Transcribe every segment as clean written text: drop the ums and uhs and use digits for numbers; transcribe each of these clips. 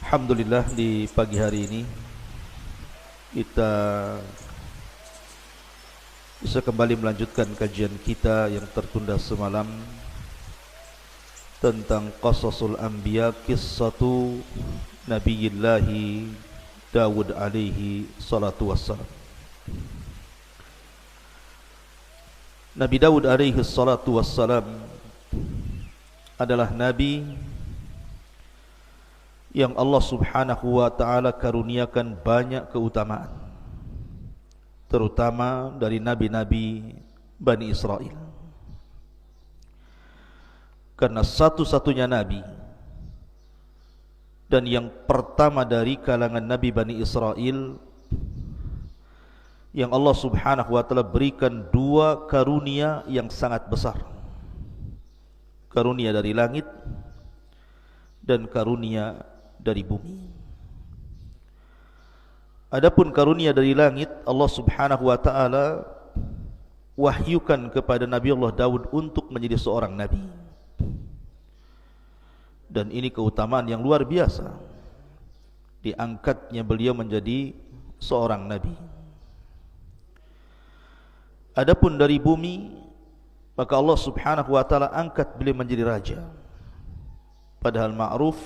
Alhamdulillah, di pagi hari ini kita bisa kembali melanjutkan kajian kita yang tertunda semalam tentang Qasasul Anbiya, Qissatu Nabiyillahi Dawud alaihi salatu wassalam. Nabi Dawud alaihi salatu wassalam adalah nabi yang Allah subhanahu wa ta'ala karuniakan banyak keutamaan, terutama dari nabi-nabi Bani Israel. Karena satu-satunya nabi dan yang pertama dari kalangan nabi Bani Israel yang Allah subhanahu wa ta'ala berikan dua karunia yang sangat besar, karunia dari langit dan karunia dari bumi. Adapun karunia dari langit, Allah subhanahu wa ta'ala wahyukan kepada Nabi Allah Daud untuk menjadi seorang nabi. Dan ini keutamaan yang luar biasa, diangkatnya beliau menjadi seorang nabi. Adapun dari bumi, maka Allah subhanahu wa ta'ala angkat beliau menjadi raja. Padahal ma'ruf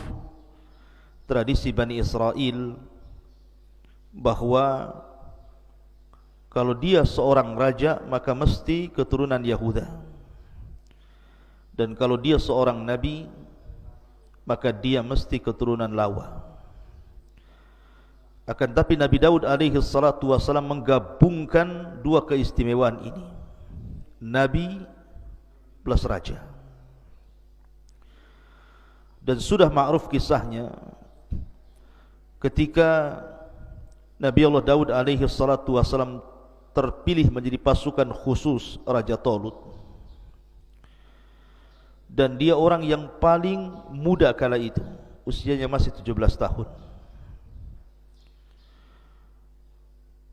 tradisi Bani Israel bahwa kalau dia seorang raja maka mesti keturunan Yahuda, dan kalau dia seorang nabi maka dia mesti keturunan Lawa. Akan tapi Nabi Daud alaihi salatu wassalam menggabungkan dua keistimewaan ini, nabi plus raja. Dan sudah ma'ruf kisahnya ketika Nabi Allah Daud alaihi salatu wassalam terpilih menjadi pasukan khusus Raja Talut, dan dia orang yang paling muda kala itu, usianya masih 17 tahun.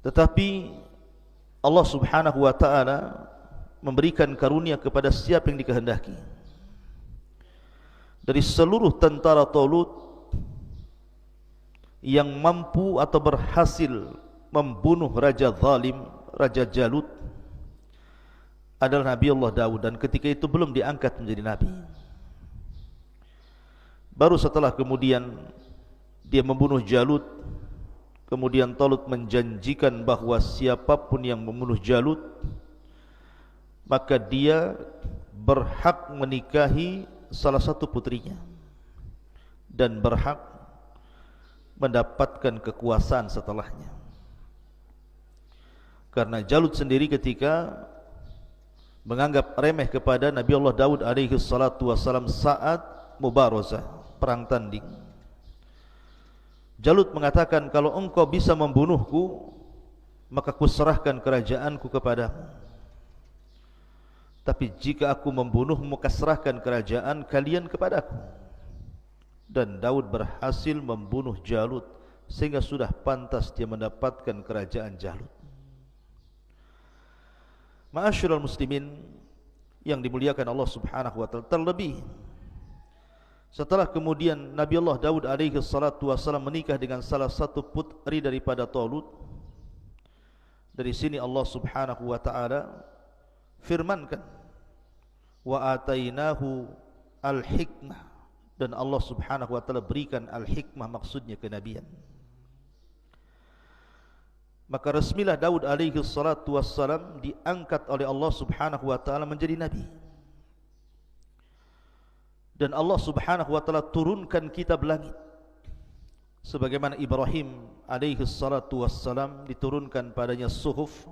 Tetapi Allah subhanahu wa ta'ala memberikan karunia kepada siapa yang dikehendaki. Dari seluruh tentara Talut, yang mampu atau berhasil membunuh Raja Zalim, Raja Jalut, adalah Nabi Allah Daud. Dan ketika itu belum diangkat menjadi nabi. Baru setelah kemudian dia membunuh Jalut, kemudian Talut menjanjikan bahwa siapapun yang membunuh Jalut maka dia berhak menikahi salah satu putrinya dan berhak mendapatkan kekuasaan setelahnya. Karena Jalut sendiri ketika menganggap remeh kepada Nabi Allah Daud alaihi salatu wassalam saat mubarazah, perang tanding, Jalut mengatakan, kalau engkau bisa membunuhku maka kuserahkan kerajaanku kepadamu, tapi jika aku membunuhmu maka serahkan kerajaan kalian kepadaku. Dan Daud berhasil membunuh Jalut sehingga sudah pantas dia mendapatkan kerajaan Jalut. Ma'asyiral muslimin yang dimuliakan Allah subhanahu wa ta'ala, terlebih setelah kemudian Nabi Allah Daud alaihi salatu wassalam menikah dengan salah satu putri daripada Talut, dari sini Allah subhanahu wa ta'ala firmankan, wa atainahu al-hikmah, dan Allah subhanahu wa ta'ala berikan al-hikmah, maksudnya kenabian. Maka resmilah Daud alaihi salatu wassalam diangkat oleh Allah subhanahu wa ta'ala menjadi nabi. Dan Allah subhanahu wa ta'ala turunkan kitab langit, sebagaimana Ibrahim alaihi salatu wassalam diturunkan padanya suhuf.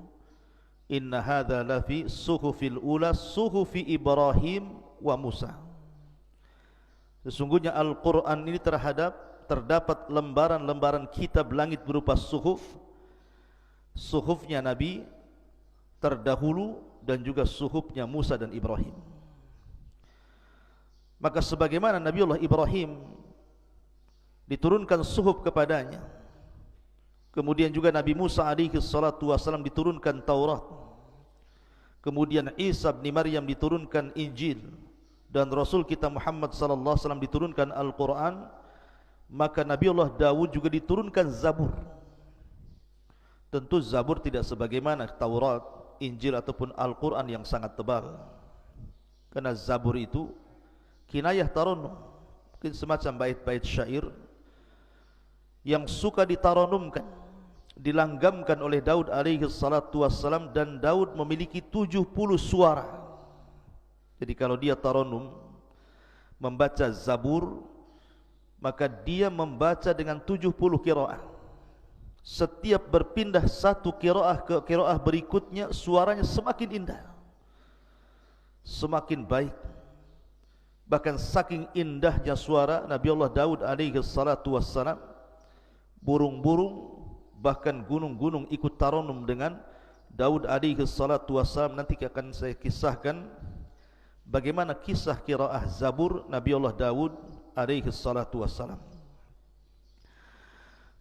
Inna hadha lafi suhufil ula suhufi Ibrahim wa Musa. Sesungguhnya Al-Quran ini terdapat lembaran-lembaran kitab langit berupa suhuf, suhufnya Nabi terdahulu dan juga suhufnya Musa dan Ibrahim. Maka sebagaimana Nabi Allah Ibrahim diturunkan suhuf kepadanya, kemudian juga Nabi Musa alaihi salatu wassalam diturunkan Taurat, kemudian Isa bin Maryam diturunkan Injil, dan Rasul kita Muhammad sallallahu alaihi wasallam diturunkan Al-Quran, maka Nabi Allah Daud juga diturunkan Zabur. Tentu Zabur tidak sebagaimana Taurat, Injil ataupun Al-Quran yang sangat tebal. Karena Zabur itu kinayah taranum, mungkin semacam bait-bait syair yang suka ditaranumkan, dilanggamkan oleh Daud alaihi salatu wassalam. Dan Daud memiliki 70 suara. Jadi kalau dia taranum membaca Zabur, maka dia membaca dengan 70 qiraah. Setiap berpindah satu qiraah ke qiraah berikutnya, suaranya semakin indah, semakin baik. Bahkan saking indahnya suara Nabi Allah Daud alaihi salatu wassalam, burung-burung bahkan gunung-gunung ikut taranum dengan Daud alaihi salatu wassalam. Nanti akan saya kisahkan bagaimana kisah qiraah Zabur Nabi Allah Daud alaihi salatu wassalam.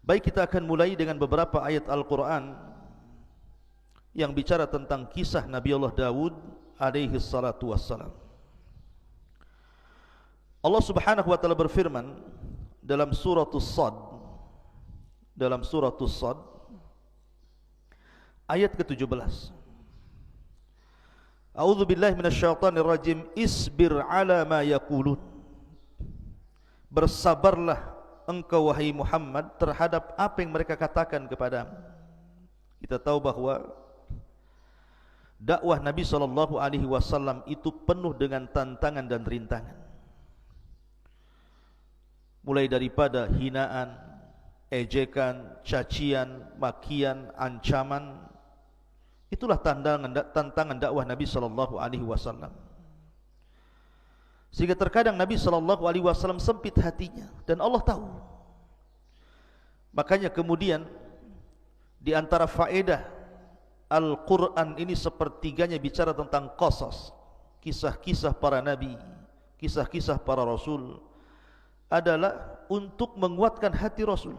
Baik, kita akan mulai dengan beberapa ayat Al-Quran yang bicara tentang kisah Nabi Allah Daud alaihi salatu wassalam. Allah subhanahu wa ta'ala berfirman dalam surah As-Sad, ayat ke-17. A'udzu billahi minasyaitonir rajim. Isbir ala ma yaqulun. Bersabarlah engkau wahai Muhammad terhadap apa yang mereka katakan kepadamu. Kita tahu bahwa dakwah Nabi SAW itu penuh dengan tantangan dan rintangan. Mulai daripada hinaan, ejekan, cacian, makian, ancaman. Itulah tantangan dakwah Nabi SAW. Sehingga terkadang Nabi SAW sempit hatinya, dan Allah tahu. Makanya kemudian di antara faedah Al-Quran ini sepertiganya bicara tentang qasas, kisah-kisah para nabi, kisah-kisah para rasul, adalah untuk menguatkan hati Rasul.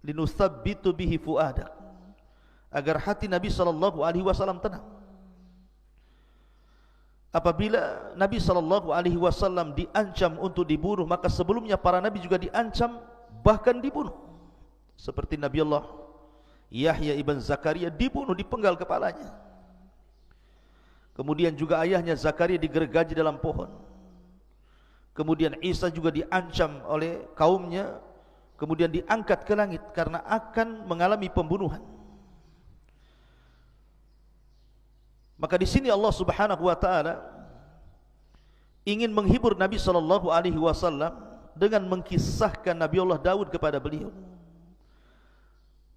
Linusabbitu bihi fuadak, agar hati Nabi SAW tenang. Apabila Nabi SAW diancam untuk dibunuh, maka sebelumnya para nabi juga diancam, bahkan dibunuh. Seperti Nabi Allah Yahya ibn Zakaria dibunuh, dipenggal kepalanya. Kemudian juga ayahnya Zakaria digergaji dalam pohon. Kemudian Isa juga diancam oleh kaumnya, kemudian diangkat ke langit karena akan mengalami pembunuhan. Maka di sini Allah Subhanahu wa taala ingin menghibur Nabi SAW dengan mengkisahkan Nabi Allah Daud kepada beliau.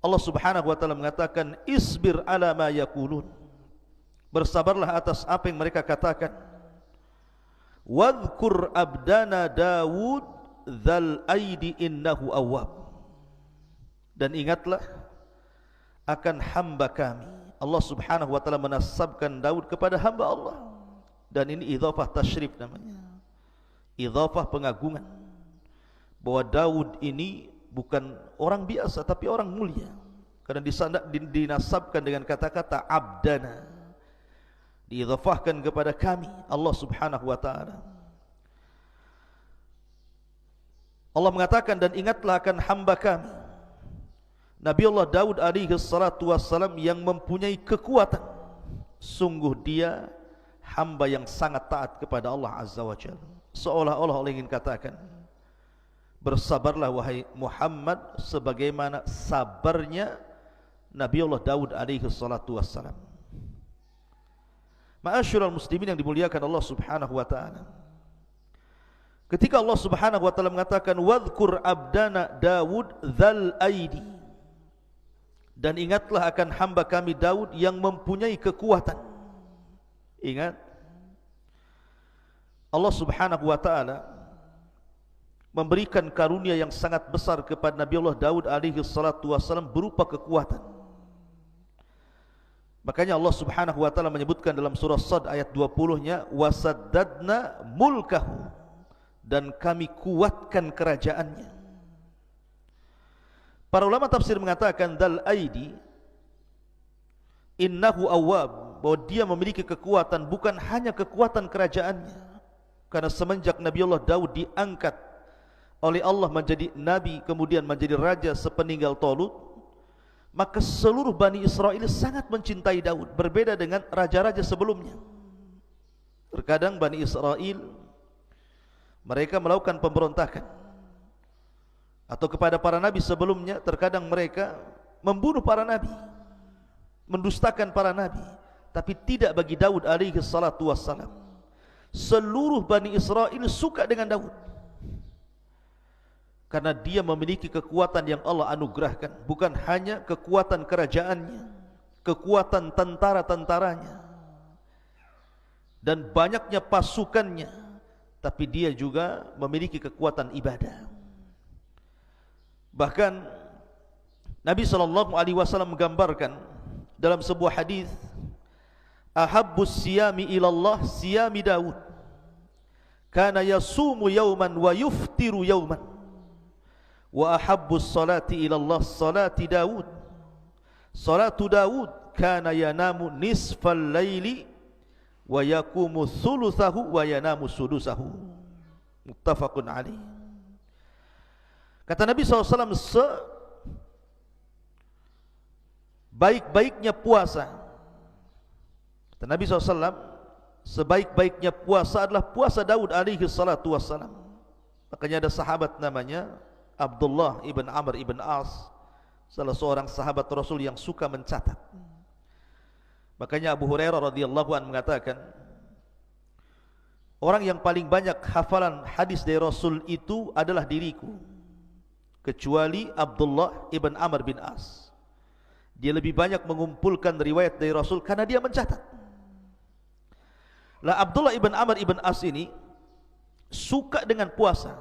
Allah Subhanahu wa taala mengatakan, isbir ala ma yaqulun. Bersabarlah atas apa yang mereka katakan. Wadhkur abdana Daud dzal aidi innahu awwab. Dan ingatlah akan hamba kami. Allah Subhanahu wa taala menasabkan Daud kepada hamba Allah, dan ini idhafah tasyrif namanya, idhafah pengagungan, bahwa Daud ini bukan orang biasa tapi orang mulia, karena dinasabkan dengan kata-kata abdana, diidhafahkan kepada kami Allah Subhanahu wa taala. Allah mengatakan, dan ingatlah akan hamba kami Nabi Allah Daud alaihi salatu wassalam yang mempunyai kekuatan. Sungguh dia hamba yang sangat taat kepada Allah Azza wa Jalla. Seolah-olah Allah ingin katakan, bersabarlah wahai Muhammad sebagaimana sabarnya Nabi Allah Daud alaihi salatu wassalam. Ma'asyiral muslimin yang dimuliakan Allah Subhanahu wa taala, ketika Allah Subhanahu wa taala mengatakan wadhkur abdana Daud dzal aidi, dan ingatlah akan hamba kami Daud yang mempunyai kekuatan. Ingat, Allah Subhanahu wa taala memberikan karunia yang sangat besar kepada Nabi Allah Daud alaihi salatu wassalam berupa kekuatan. Makanya Allah Subhanahu wa taala menyebutkan dalam surah Sad ayat 20-nya, wasaddadna mulkahu, dan kami kuatkan kerajaannya. Para ulama tafsir mengatakan dal aidi innahu awwab, bahwa dia memiliki kekuatan bukan hanya kekuatan kerajaannya, karena semenjak Nabi Allah Daud diangkat oleh Allah menjadi nabi, kemudian menjadi raja sepeninggal Talut, maka seluruh Bani Israel sangat mencintai Daud, berbeda dengan raja-raja sebelumnya. Terkadang Bani Israel mereka melakukan pemberontakan, atau kepada para nabi sebelumnya, terkadang mereka membunuh para nabi, mendustakan para nabi. Tapi tidak bagi Daud alaihi salatu wassalam. Seluruh Bani Israel suka dengan Daud, karena dia memiliki kekuatan yang Allah anugerahkan. Bukan hanya kekuatan kerajaannya, kekuatan tentara-tentaranya, dan banyaknya pasukannya, tapi dia juga memiliki kekuatan ibadah. Bahkan Nabi SAW menggambarkan dalam sebuah hadis, ahabbus siyami ilallah siyami Daud, kana yasumu yawman wa yuftiru yawman, wa ahabbus salati ilallah salati Daud, salatu Daud kana yanamu nisfal laili wa yakumu thuluthahu wa yanamu sudusahu. Muttafaqun alaih. Kata Nabi SAW, sebaik-baiknya puasa, kata Nabi SAW, sebaik-baiknya puasa adalah puasa Daud alaihi salatu wassalam. Makanya ada sahabat namanya Abdullah ibn Amr ibn As, salah seorang sahabat Rasul yang suka mencatat. Makanya Abu Hurairah radhiyallahu anhu mengatakan, orang yang paling banyak hafalan hadis dari Rasul itu adalah diriku, kecuali Abdullah ibn Amr bin As. Dia lebih banyak mengumpulkan riwayat dari Rasul karena dia mencatat. Lah Abdullah ibn Amr ibn As ini suka dengan puasa.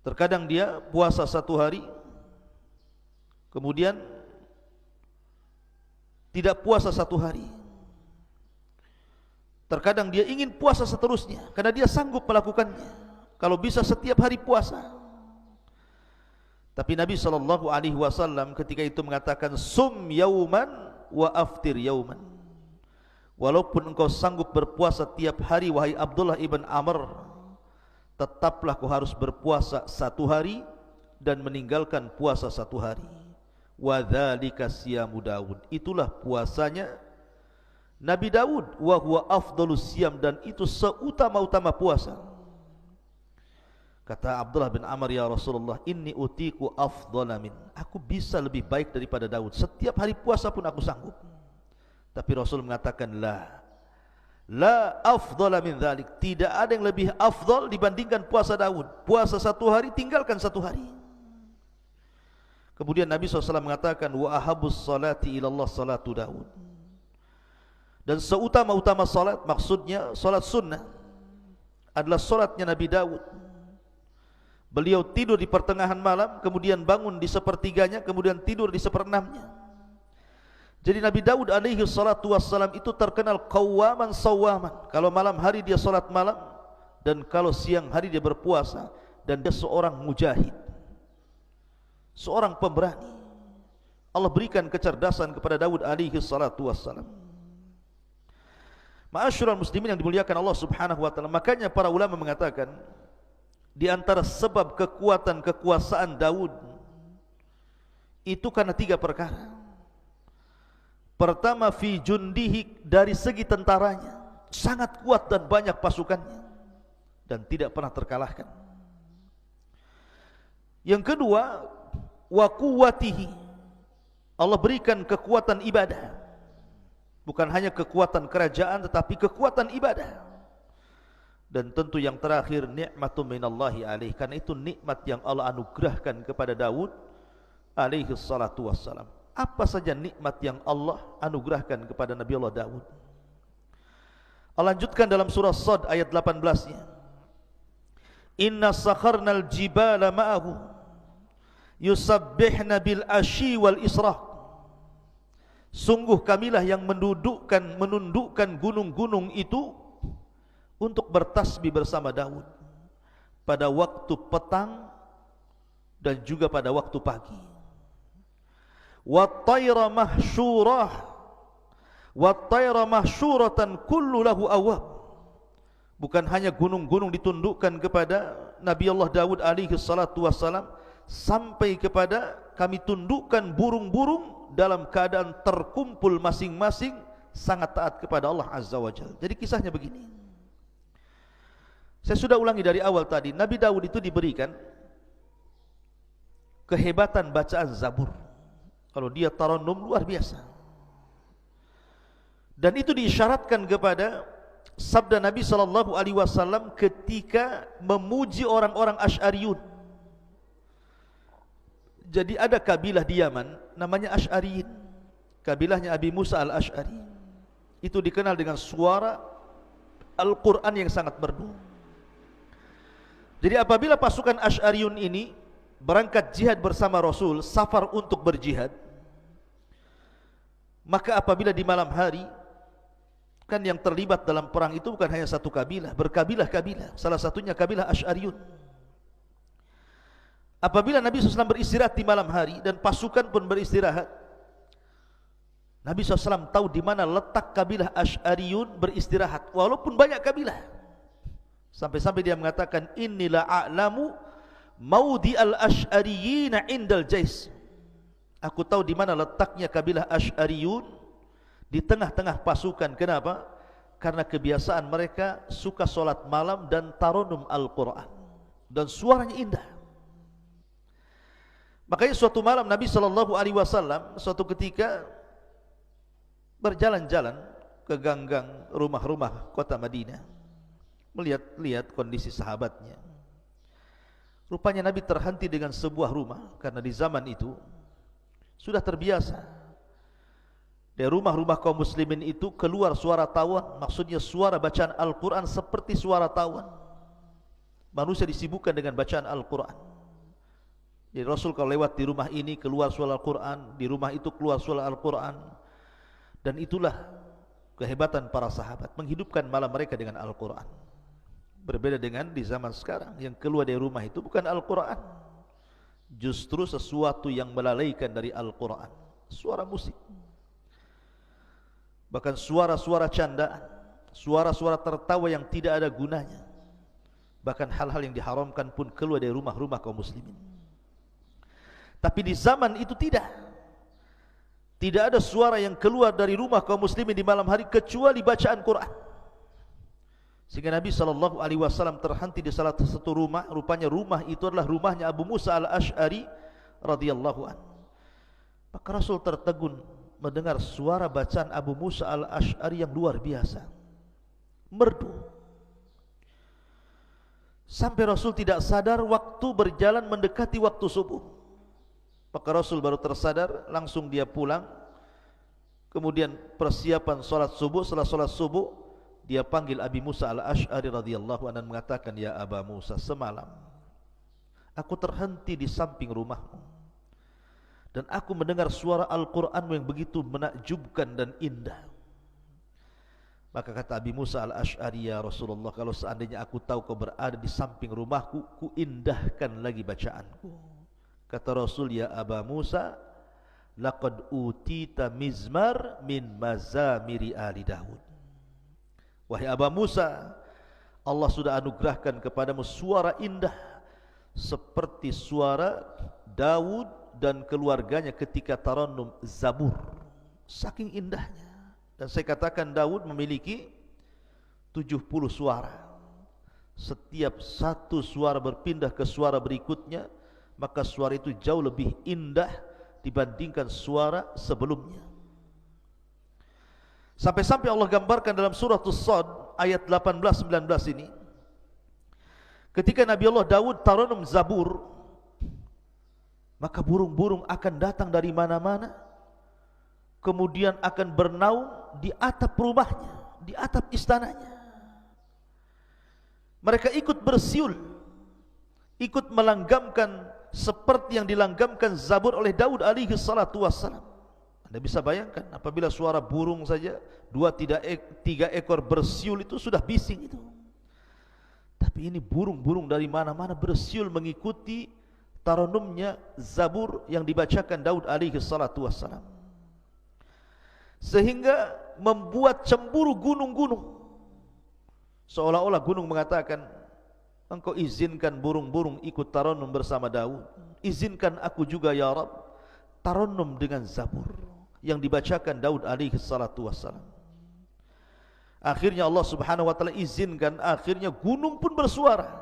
Terkadang dia puasa satu hari, kemudian tidak puasa satu hari. Terkadang dia ingin puasa seterusnya karena dia sanggup melakukannya, kalau bisa setiap hari puasa. Tapi Nabi SAW ketika itu mengatakan, sum yauman wa aftir yauman. Walaupun engkau sanggup berpuasa tiap hari, wahai Abdullah ibn Amr, tetaplah kau harus berpuasa satu hari dan meninggalkan puasa satu hari. Wa dzalika siyamu Daud, itulah puasanya Nabi Daud. Wa huwa afdhalus siyam, dan itu seutama-utama puasa. Kata Abdullah bin Amr, ya Rasulullah, inni utiku afdhala min, aku bisa lebih baik daripada Daud, setiap hari puasa pun aku sanggup. Tapi Rasul mengatakan, la afdhala min dhalik, tidak ada yang lebih afdal dibandingkan puasa Daud. Puasa satu hari, tinggalkan satu hari. Kemudian Nabi SAW mengatakan, wa ahabus salati ilallah salatu Daud, dan seutama-utama salat, maksudnya salat sunnah, adalah salatnya Nabi Daud. Beliau tidur di pertengahan malam, kemudian bangun di sepertiganya, kemudian tidur di seperenamnya. Jadi Nabi Daud alaihi salatu wassalam itu terkenal qawwaman sawwaman. Kalau malam hari dia salat malam, dan kalau siang hari dia berpuasa. Dan dia seorang mujahid, seorang pemberani. Allah berikan kecerdasan kepada Daud alaihi salatu wassalam. Ma'asyiral muslimin yang dimuliakan Allah subhanahu wa ta'ala. Makanya para ulama mengatakan, di antara sebab kekuatan kekuasaan Daud itu karena tiga perkara. Pertama, fi jundihi, dari segi tentaranya sangat kuat dan banyak pasukannya dan tidak pernah terkalahkan. Yang kedua, wa quwwatihi, Allah berikan kekuatan ibadah. Bukan hanya kekuatan kerajaan, tetapi kekuatan ibadah. Dan tentu yang terakhir, nikmatun minallahi alaih, karena itu nikmat yang Allah anugerahkan kepada Daud alaihi salatu wassalam. Apa saja nikmat yang Allah anugerahkan kepada Nabi Allah Daud? Allah lanjutkan dalam surah Sad ayat 18-nya, inna sakharnal jibala ma'ahu yusabbihna bil ashi wal israq, sungguh kamilah yang menundukkan gunung-gunung itu untuk bertasbih bersama Daud pada waktu petang dan juga pada waktu pagi. Wat-tayra mahsyurah, wat-tayra mahsyuratan kullu lahu awwab, Bukan hanya gunung-gunung ditundukkan kepada Nabi Allah Daud alaihi salatu wassalam, sampai kepada kami tundukkan burung-burung dalam keadaan terkumpul masing-masing sangat taat kepada Allah Azza wa Jalla. Jadi kisahnya begini. Saya sudah ulangi dari awal tadi, Nabi Daud itu diberikan kehebatan bacaan Zabur. Kalau dia tarannum luar biasa. Dan itu diisyaratkan kepada sabda Nabi SAW ketika memuji orang-orang Asy'ariyun. Jadi ada kabilah di Yaman namanya Asy'ariyin. Kabilahnya Abi Musa al-Asy'ari. Itu dikenal dengan suara Al-Quran yang sangat merdu. Jadi apabila pasukan Asy'ariyun ini berangkat jihad bersama Rasul, safar untuk berjihad, maka apabila di malam hari, kan yang terlibat dalam perang itu bukan hanya satu kabilah, berkabilah-kabilah, salah satunya kabilah Asy'ariyun. Apabila Nabi SAW beristirahat di malam hari dan pasukan pun beristirahat, Nabi SAW tahu di mana letak kabilah Asy'ariyun beristirahat, walaupun banyak kabilah. Sampai-sampai dia mengatakan, Innila a'lamu maudi al-Asy'ariyina indal jais. Aku tahu di mana letaknya kabilah Asy'ariyun di tengah-tengah pasukan. Kenapa? Karena kebiasaan mereka suka solat malam dan tarannum Al-Quran, dan suaranya indah. Makanya suatu malam Nabi SAW suatu ketika berjalan-jalan ke ganggang rumah-rumah kota Madinah, melihat-lihat kondisi sahabatnya. Rupanya Nabi terhenti dengan sebuah rumah, karena di zaman itu sudah terbiasa dari rumah-rumah kaum muslimin itu keluar suara tawan, maksudnya suara bacaan Al-Quran seperti suara tawan. Manusia disibukkan dengan bacaan Al-Quran. Jadi Rasul kalau lewat di rumah ini keluar suara Al-Quran, di rumah itu keluar suara Al-Quran. Dan itulah kehebatan para sahabat, menghidupkan malam mereka dengan Al-Quran. Berbeda dengan di zaman sekarang, yang keluar dari rumah itu bukan Al-Quran, justru sesuatu yang melalaikan dari Al-Quran, suara musik, bahkan suara-suara candaan, suara-suara tertawa yang tidak ada gunanya. Bahkan hal-hal yang diharamkan pun keluar dari rumah-rumah kaum muslimin. Tapi di zaman itu tidak ada suara yang keluar dari rumah kaum muslimin di malam hari kecuali bacaan Quran. Sehingga Nabi SAW terhenti di salah satu rumah. Rupanya rumah itu adalah rumahnya Abu Musa al-Asy'ari radhiyallahu anhu. Maka Rasul tertegun mendengar suara bacaan Abu Musa al-Asy'ari yang luar biasa, merdu. Sampai Rasul tidak sadar waktu berjalan mendekati waktu subuh. Maka Rasul baru tersadar, langsung dia pulang. Kemudian persiapan sholat subuh. Setelah sholat subuh, dia panggil Abi Musa al-Asy'ari radhiyallahu anhu dan mengatakan, Ya Aba Musa, semalam aku terhenti di samping rumahmu dan aku mendengar suara Al-Quranmu yang begitu menakjubkan dan indah. Maka kata Abi Musa al-Asy'ari, Ya Rasulullah, kalau seandainya aku tahu kau berada di samping rumahku, ku indahkan lagi bacaanku. Kata Rasul, Ya Aba Musa, laqad utita mizmar min mazamiri ali Daud. Wahai Aba Musa, Allah sudah anugerahkan kepadamu suara indah seperti suara Daud dan keluarganya ketika tarannum Zabur. Saking indahnya. Dan saya katakan Daud memiliki 70 suara. Setiap satu suara berpindah ke suara berikutnya, maka suara itu jauh lebih indah dibandingkan suara sebelumnya. Sampai-sampai Allah gambarkan dalam surah As-Sad ayat 18-19 ini, ketika Nabi Allah Daud tarannum Zabur, maka burung-burung akan datang dari mana-mana, kemudian akan bernaung di atap rumahnya, di atap istananya. Mereka ikut bersiul, ikut melanggamkan seperti yang dilanggamkan Zabur oleh Daud alaihi salatu wassalam. Anda bisa bayangkan, apabila suara burung saja 2-3 ekor bersiul itu sudah bising itu. Tapi ini burung-burung dari mana-mana bersiul mengikuti tarannumnya Zabur yang dibacakan Daud alaihi salatu wassalam, sehingga membuat cemburu gunung-gunung. Seolah-olah gunung mengatakan, engkau izinkan burung-burung ikut tarannum bersama Daud, izinkan aku juga ya Rabb tarannum dengan Zabur yang dibacakan Daud alaihi salatu wassalam. Akhirnya Allah subhanahu wa ta'ala izinkan, akhirnya gunung pun bersuara.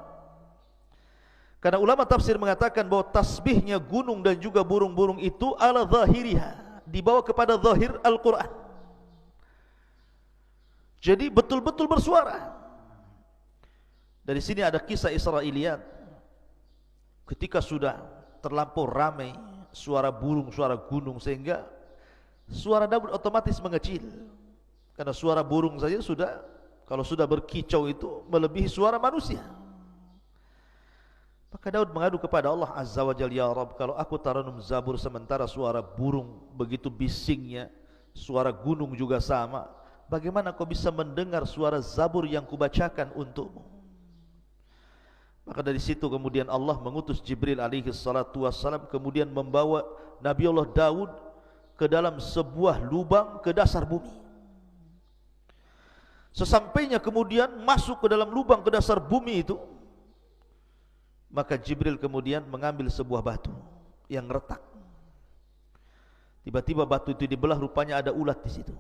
Karena ulama tafsir mengatakan bahwa tasbihnya gunung dan juga burung-burung itu ala zahiriha, dibawa kepada zahir Al-Quran. Jadi betul-betul bersuara. Dari sini ada kisah Israiliyat. Ketika sudah terlampau ramai suara burung, suara gunung, sehingga suara Daud otomatis mengecil. Karena suara burung saja sudah, kalau sudah berkicau itu melebihi suara manusia. Maka Daud mengadu kepada Allah Azza wa Jalla, ya Rabb, kalau aku tarannum Zabur sementara suara burung begitu bisingnya, suara gunung juga sama, bagaimana kau bisa mendengar suara Zabur yang kubacakan untukmu? Maka dari situ kemudian Allah mengutus Jibril alaihi salatu wassalam, kemudian membawa Nabi Allah Daud ke dalam sebuah lubang ke dasar bumi. Sesampainya kemudian masuk ke dalam lubang ke dasar bumi itu, maka Jibril kemudian mengambil sebuah batu yang retak. Tiba-tiba batu itu dibelah, rupanya ada ulat di situ.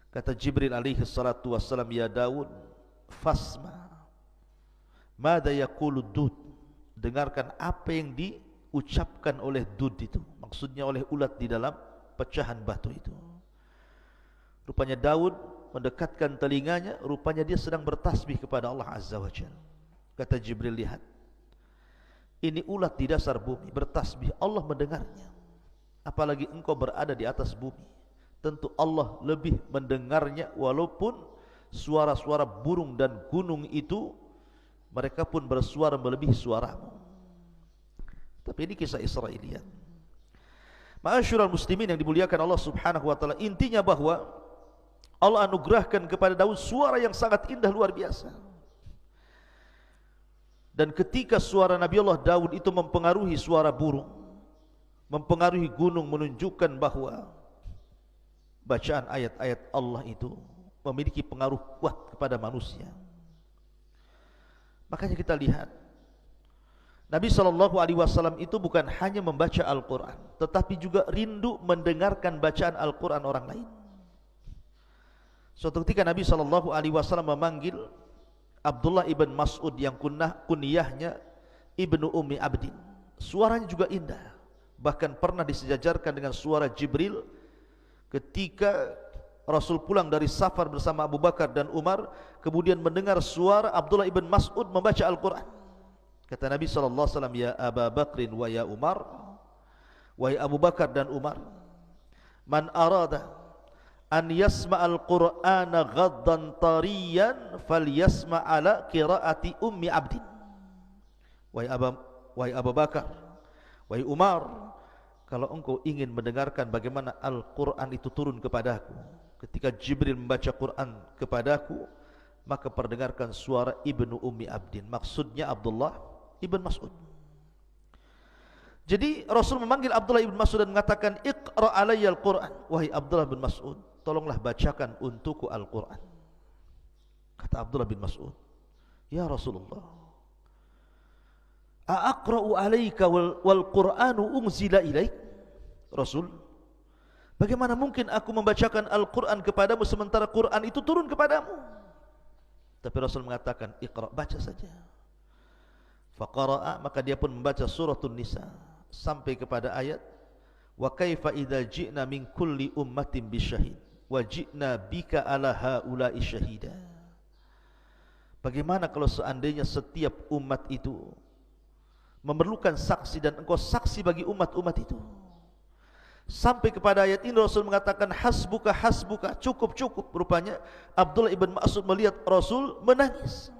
Kata Jibril alaihi salatu wassalam, ya Daud, fasma mada yaqulu dud, dengarkan apa yang diucapkan oleh dud itu, maksudnya oleh ulat di dalam pecahan batu itu. Rupanya Daud mendekatkan telinganya, rupanya dia sedang bertasbih kepada Allah Azza wa Jalla. Kata Jibril, lihat, ini ulat di dasar bumi bertasbih, Allah mendengarnya. Apalagi engkau berada di atas bumi, tentu Allah lebih mendengarnya. Walaupun suara-suara burung dan gunung itu mereka pun bersuara melebihi suaramu. Tapi ini kisah Israiliyat. Ma'asyiral muslimin yang dimuliakan Allah subhanahu wa ta'ala, intinya bahwa Allah anugerahkan kepada Daud suara yang sangat indah, luar biasa. Dan ketika suara Nabi Allah Daud itu mempengaruhi suara burung, mempengaruhi gunung, menunjukkan bahwa bacaan ayat-ayat Allah itu memiliki pengaruh kuat kepada manusia. Makanya kita lihat Nabi SAW itu bukan hanya membaca Al-Quran, tetapi juga rindu mendengarkan bacaan Al-Quran orang lain. Suatu ketika Nabi SAW memanggil Abdullah ibn Mas'ud yang kunyahnya Ibnu Ummi Abdin. Suaranya juga indah, bahkan pernah disejajarkan dengan suara Jibril ketika Rasul pulang dari safar bersama Abu Bakar dan Umar, kemudian mendengar suara Abdullah ibn Mas'ud membaca Al-Quran. Kata Nabi SAW, ya Aba Bakrin wa ya Umar, wahai Abu Bakar dan Umar, man arada an yasma'al Qur'ana ghaddan tariyan falyasma'ala qiraati Ummi Abdin. Wahai Abu Bakar, wahai Umar, kalau engkau ingin mendengarkan bagaimana Al-Quran itu turun kepadaku, ketika Jibril membaca Quran kepadaku, maka perdengarkan suara Ibnu Ummi Abdin, maksudnya Abdullah ibn Mas'ud. Jadi Rasul memanggil Abdullah ibn Mas'ud dan mengatakan, Iqra alayya al-Quran, wahai Abdullah bin Mas'ud, tolonglah bacakan untukku Al-Quran. Kata Abdullah bin Mas'ud, ya Rasulullah, a'aqra'u alayka wal Qur'anu unzila ilaik? Rasul, bagaimana mungkin aku membacakan Al-Quran kepadamu sementara Quran itu turun kepadamu? Tapi Rasul mengatakan, Iqra, baca saja. Faqara'a, maka dia pun membaca suratun Nisa sampai kepada ayat, wa kaifa idza ji'na min kulli ummatin bisyahid wa ji'na bika ala haula'i syahida. Bagaimana kalau seandainya setiap umat itu memerlukan saksi dan engkau saksi bagi umat-umat itu? Sampai kepada ayat ini Rasul mengatakan, hasbuka hasbuka, cukup cukup. Rupanya Abdullah ibn Mas'ud melihat Rasul menangis,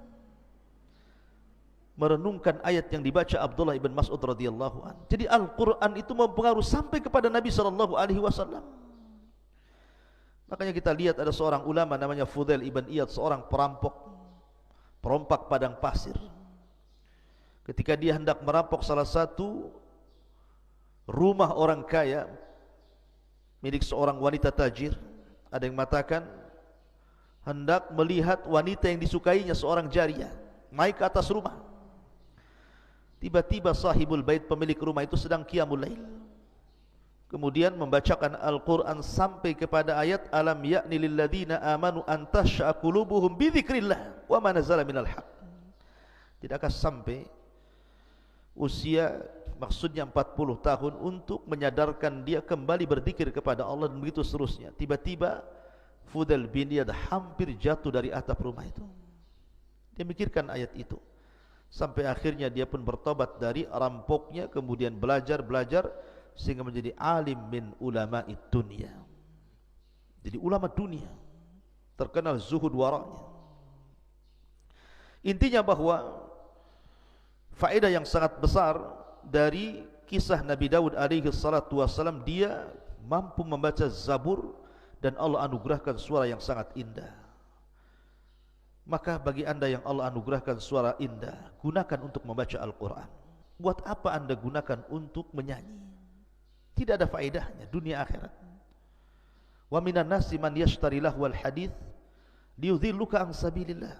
merenungkan ayat yang dibaca Abdullah ibn Mas'ud radhiyallahu anhu. Jadi Al-Quran itu mempengaruhi sampai kepada Nabi SAW. Makanya kita lihat ada seorang ulama namanya Fudail ibn Iyad, seorang perompak padang pasir. Ketika dia hendak merampok salah satu rumah orang kaya milik seorang wanita tajir, ada yang mengatakan, hendak melihat wanita yang disukainya, seorang jariyah, naik ke atas rumah. Tiba-tiba sahibul bait, pemilik rumah itu sedang qiyamul lail, kemudian membacakan Al-Quran sampai kepada ayat alam ya'ni lilladzina amanu an tash'a qulubuhum bi dzikrillah wa ma nazala minal haq. Tidakkah sampai usia, maksudnya 40 tahun, untuk menyadarkan dia kembali berzikir kepada Allah, dan begitu seterusnya. Tiba-tiba Fudail bin Iyad hampir jatuh dari atap rumah itu. Dia mikirkan ayat itu, sampai akhirnya dia pun bertobat dari rampoknya, kemudian belajar sehingga menjadi alim min ulama'i dunia. Jadi ulama dunia, terkenal zuhud wara'nya. Intinya bahwa faedah yang sangat besar dari kisah Nabi Daud alaihi salatu wassalam, dia mampu membaca Zabur dan Allah anugerahkan suara yang sangat indah. Maka bagi anda yang Allah anugerahkan suara indah, gunakan untuk membaca Al-Quran. Buat apa anda gunakan untuk menyanyi? Tidak ada faedahnya dunia akhirat. Wa minan nasi man yashtari lahwal hadith liyudhilluka an sabilillah.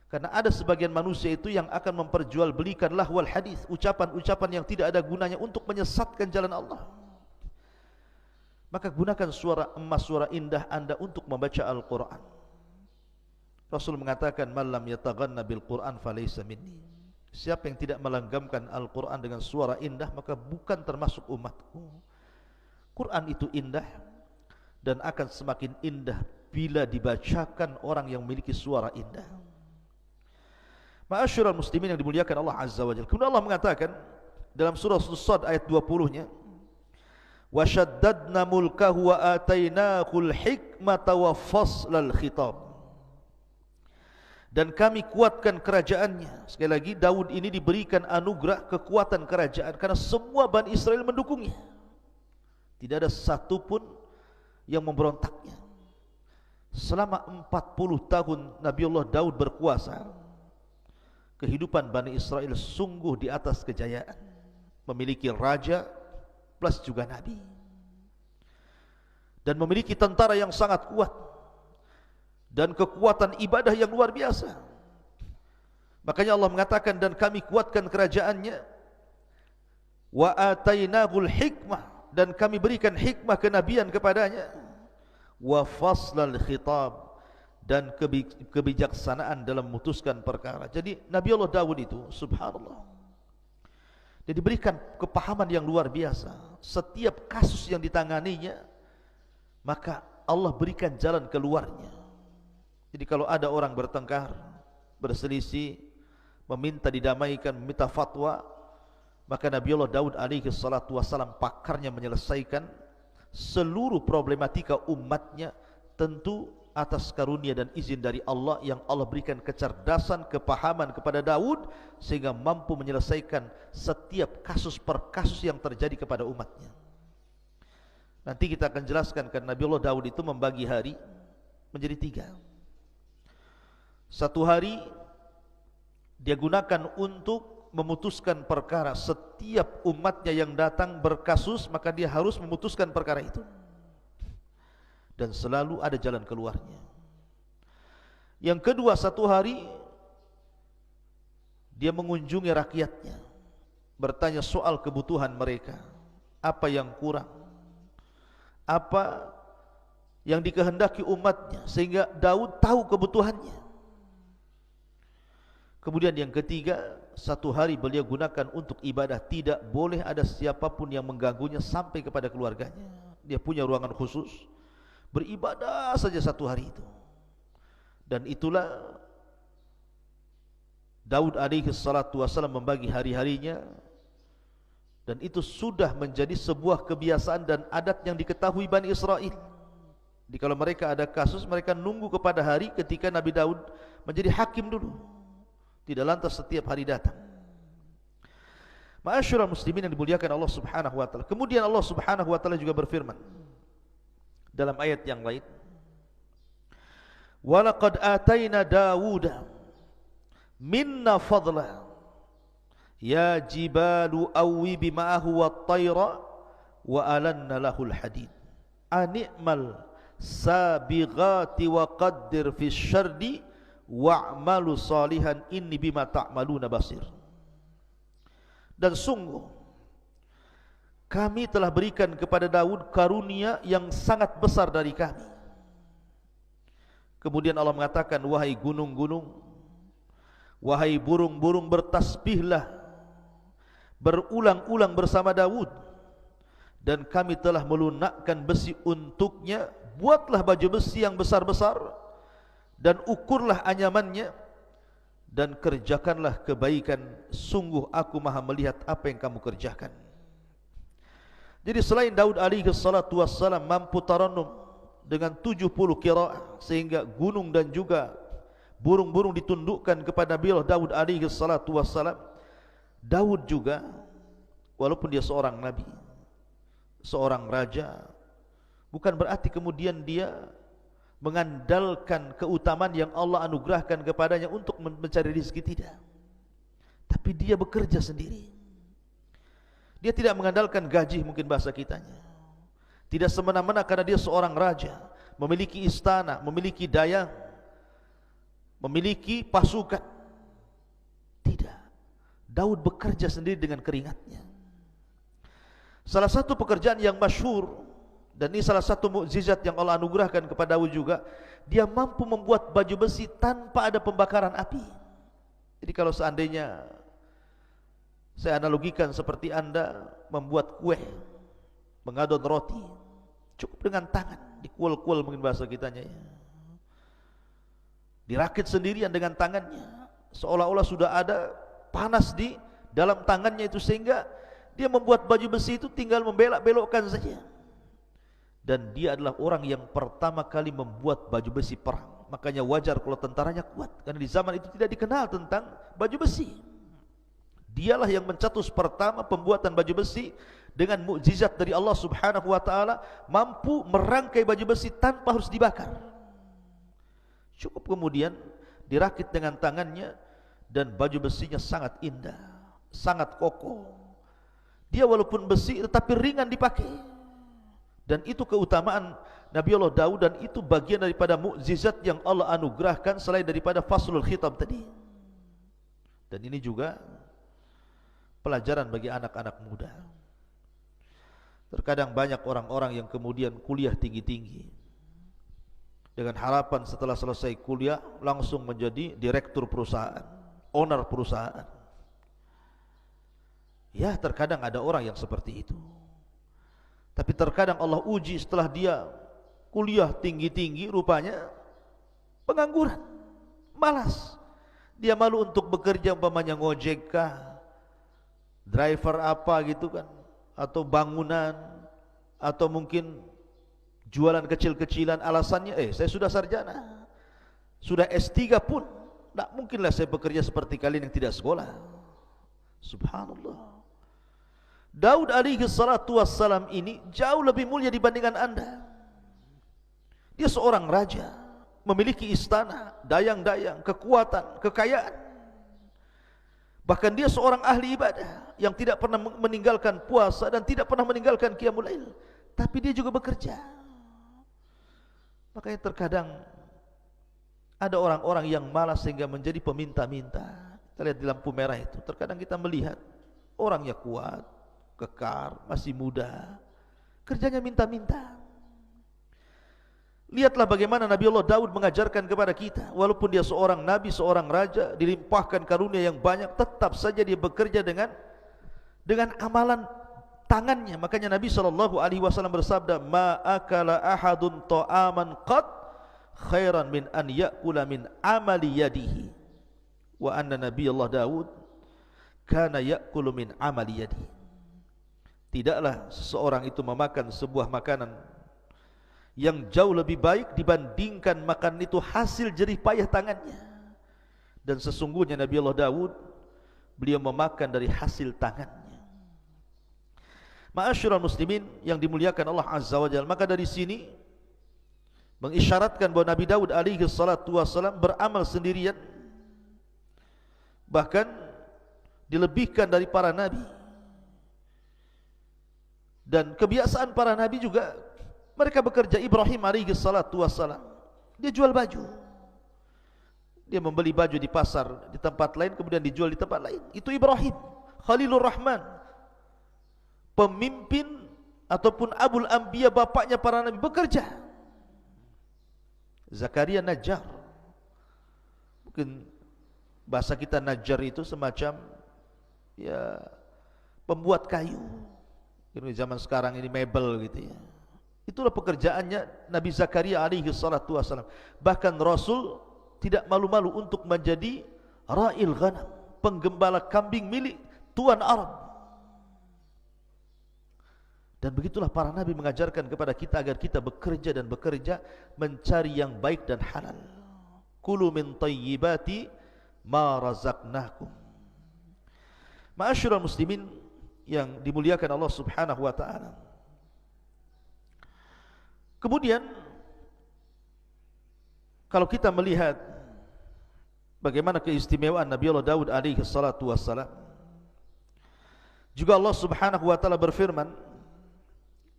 Karena ada sebagian manusia itu yang akan memperjualbelikan lahwal hadith, ucapan-ucapan yang tidak ada gunanya untuk menyesatkan jalan Allah. Maka gunakan suara emas, suara indah anda untuk membaca Al-Quran. Rasul mengatakan, "Man lam yataghanna bil Quran falaysa minni." Siapa yang tidak melenggamkan Al-Quran dengan suara indah, maka bukan termasuk umatku. Quran itu indah, dan akan semakin indah bila dibacakan orang yang memiliki suara indah. Ma'asyiral muslimin yang dimuliakan Allah Azza wa Jalla. Kemudian Allah mengatakan dalam surah As-Sad ayat 20-nya, "Wa shaddadna mulkahu wa atainahul hikmata wa faslal khitab." Dan kami kuatkan kerajaannya. Sekali lagi, Daud ini diberikan anugerah kekuatan kerajaan karena semua Bani Israel mendukungnya. Tidak ada satupun yang memberontaknya. Selama 40 tahun Nabi Allah Daud berkuasa, kehidupan Bani Israel sungguh di atas kejayaan. Memiliki raja plus juga nabi, dan memiliki tentara yang sangat kuat, dan kekuatan ibadah yang luar biasa. Makanya Allah mengatakan, dan kami kuatkan kerajaannya, wa atainahul hikmah, dan kami berikan hikmah kenabian kepadanya, wa faslal khitab, dan kebijaksanaan dalam memutuskan perkara. Jadi Nabi Allah Daud itu subhanallah, dia diberikan kepahaman yang luar biasa. Setiap kasus yang ditanganinya, maka Allah berikan jalan keluarnya. Jadi kalau ada orang bertengkar, berselisih, meminta didamaikan, meminta fatwa, maka Nabi Allah Daud alaihi salatu wassalam pakarnya menyelesaikan seluruh problematika umatnya, tentu atas karunia dan izin dari Allah, yang Allah berikan kecerdasan, kepahaman kepada Daud sehingga mampu menyelesaikan setiap kasus per kasus yang terjadi kepada umatnya. Nanti kita akan jelaskan, karena Nabi Allah Daud itu membagi hari menjadi 3. Satu hari dia gunakan untuk memutuskan perkara. Setiap umatnya yang datang berkasus, maka dia harus memutuskan perkara itu, dan selalu ada jalan keluarnya. Yang kedua, satu hari dia mengunjungi rakyatnya, bertanya soal kebutuhan mereka, apa yang kurang, apa yang dikehendaki umatnya, sehingga Daud tahu kebutuhannya. Kemudian yang ketiga, satu hari beliau gunakan untuk ibadah. Tidak boleh ada siapapun yang mengganggunya sampai kepada keluarganya. Dia punya ruangan khusus, beribadah saja satu hari itu. Dan itulah Daud alaihi salatu wassalam membagi hari-harinya, dan itu sudah menjadi sebuah kebiasaan dan adat yang diketahui Bani Israel. Jadi kalau mereka ada kasus, mereka nunggu kepada hari ketika Nabi Daud menjadi hakim dulu, tidak lantas setiap hari datang. Ma'asyiral muslimin yang dimuliakan Allah Subhanahu wa taala. Kemudian Allah Subhanahu wa taala juga berfirman dalam ayat yang lain, "Wa laqad ataina Dawuda minna fadla ya jibalu awwibi ma'ahu wat-tayra wa alanna lahul hadid ani'mal sabighati wa qaddir fi syardi wa'malu salihan inni bima ta'maluna basir. Dan sungguh kami telah berikan kepada Daud karunia yang sangat besar dari kami. Kemudian Allah mengatakan, wahai gunung-gunung, wahai burung-burung, bertasbihlah berulang-ulang bersama Daud, dan kami telah melunakkan besi untuknya. Buatlah baju besi yang besar-besar dan ukurlah anyamannya, dan kerjakanlah kebaikan, sungguh aku maha melihat apa yang kamu kerjakan. Jadi selain Daud alaihi salatu wassalam mampu tarannum dengan 70 qiraah, sehingga gunung dan juga burung-burung ditundukkan kepada Nabi Daud alaihi salatu wassalam, Daud juga walaupun dia seorang nabi, seorang raja, bukan berarti kemudian dia mengandalkan keutamaan yang Allah anugerahkan kepadanya untuk mencari rezeki, tidak. Tapi dia bekerja sendiri. Dia tidak mengandalkan gaji, mungkin bahasa kitanya. Tidak semena-mena karena dia seorang raja, memiliki istana, memiliki dayang, memiliki pasukan. Tidak. Daud bekerja sendiri dengan keringatnya. Salah satu pekerjaan yang masyhur, dan ini salah satu mukjizat yang Allah anugerahkan kepada Daud juga, dia mampu membuat baju besi tanpa ada pembakaran api. Jadi kalau seandainya saya analogikan seperti Anda membuat kue, mengadon roti, cukup dengan tangan, dikuel-kuel mungkin bahasa kitanya ya. Dirakit sendirian dengan tangannya, seolah-olah sudah ada panas di dalam tangannya itu, sehingga dia membuat baju besi itu tinggal membelok-belokkan saja. Dan dia adalah orang yang pertama kali membuat baju besi perang. Makanya wajar kalau tentaranya kuat, karena di zaman itu tidak dikenal tentang baju besi. Dialah yang mencetus pertama pembuatan baju besi dengan mukjizat dari Allah Subhanahu wa taala, mampu merangkai baju besi tanpa harus dibakar. Cukup kemudian dirakit dengan tangannya, dan baju besinya sangat indah, sangat kokoh. Dia walaupun besi tetapi ringan dipakai. Dan itu keutamaan Nabi Allah Daud, dan itu bagian daripada mukjizat yang Allah anugerahkan selain daripada faslul khitab tadi. Dan ini juga pelajaran bagi anak-anak muda. Terkadang banyak orang-orang yang kemudian kuliah tinggi-tinggi dengan harapan setelah selesai kuliah langsung menjadi direktur perusahaan, owner perusahaan. Ya, terkadang ada orang yang seperti itu. Tapi terkadang Allah uji setelah dia kuliah tinggi-tinggi, rupanya pengangguran, malas. Dia malu untuk bekerja, umpamanya ngojek kah, driver apa gitu kan, atau bangunan, atau mungkin jualan kecil-kecilan. Alasannya, saya sudah sarjana, sudah S3 pun, tidak mungkinlah saya bekerja seperti kalian yang tidak sekolah. Subhanallah. Daud alaihi salatu wassalam ini jauh lebih mulia dibandingkan Anda. Dia seorang raja, memiliki istana, dayang-dayang, kekuatan, kekayaan. Bahkan dia seorang ahli ibadah yang tidak pernah meninggalkan puasa dan tidak pernah meninggalkan qiyamul lail. Tapi dia juga bekerja. Makanya terkadang ada orang-orang yang malas sehingga menjadi peminta-minta. Kita lihat di lampu merah itu, terkadang kita melihat orangnya kuat, kekar, masih muda, kerjanya minta-minta. Lihatlah bagaimana Nabi Allah Daud mengajarkan kepada kita, walaupun dia seorang nabi, seorang raja, dilimpahkan karunia yang banyak, tetap saja dia bekerja dengan amalan tangannya. Makanya Nabi SAW bersabda, ma akala ahadun ta'aman qad khairan min an ya'kula min amali yadihi, wa anna Nabi Allah Daud kana ya'kulu min amali yadihi. Tidaklah seseorang itu memakan sebuah makanan yang jauh lebih baik dibandingkan makan itu hasil jerih payah tangannya. Dan sesungguhnya Nabi Allah Daud, beliau memakan dari hasil tangannya. Ma'asyiral muslimin yang dimuliakan Allah Azza wa Jalla, maka dari sini mengisyaratkan bahwa Nabi Daud alaihi salatu wassalam beramal sendirian, bahkan dilebihkan dari para nabi. Dan kebiasaan para nabi juga Mereka bekerja. Ibrahim alaihi salatu wassalam, dia jual baju. Dia membeli baju di pasar di tempat lain, kemudian dijual di tempat lain. Itu Ibrahim Khalilur Rahman, pemimpin ataupun Abul Anbiya, bapaknya para nabi, bekerja. Zakaria Najjar. Mungkin bahasa kita Najjar itu semacam ya pembuat kayu. Di zaman sekarang ini mebel gitu ya. Itulah pekerjaannya Nabi Zakaria alaihi salatu wassalam. Bahkan Rasul tidak malu-malu untuk menjadi ra'il ghanam, penggembala kambing milik tuan Arab. Dan begitulah para nabi mengajarkan kepada kita agar kita bekerja dan bekerja mencari yang baik dan halal. Kulu min tayyibati ma razaqnakum. Ma'asyiral muslimin yang dimuliakan Allah Subhanahu wa taala. Kemudian kalau kita melihat bagaimana keistimewaan Nabi Allah Daud alaihi salatu wassalam, juga Allah Subhanahu wa taala berfirman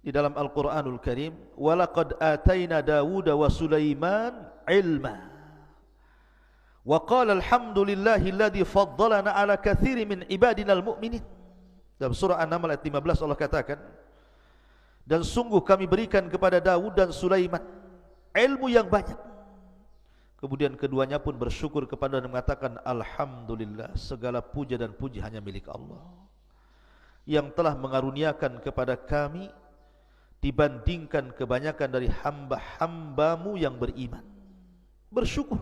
di dalam Al-Qur'anul Karim, "Walaqad ataina Dawuda wa Sulaiman ilma wa qala alhamdulillahi alladzi faddalana ala katsirin min ibadinal mu'minin." Dalam surah An-Naml ayat 15 Allah katakan, dan sungguh kami berikan kepada Daud dan Sulaiman ilmu yang banyak. Kemudian keduanya pun bersyukur kepada dan mengatakan, alhamdulillah, segala puja dan puji hanya milik Allah yang telah mengaruniakan kepada kami dibandingkan kebanyakan dari hamba-hambamu yang beriman. Bersyukur.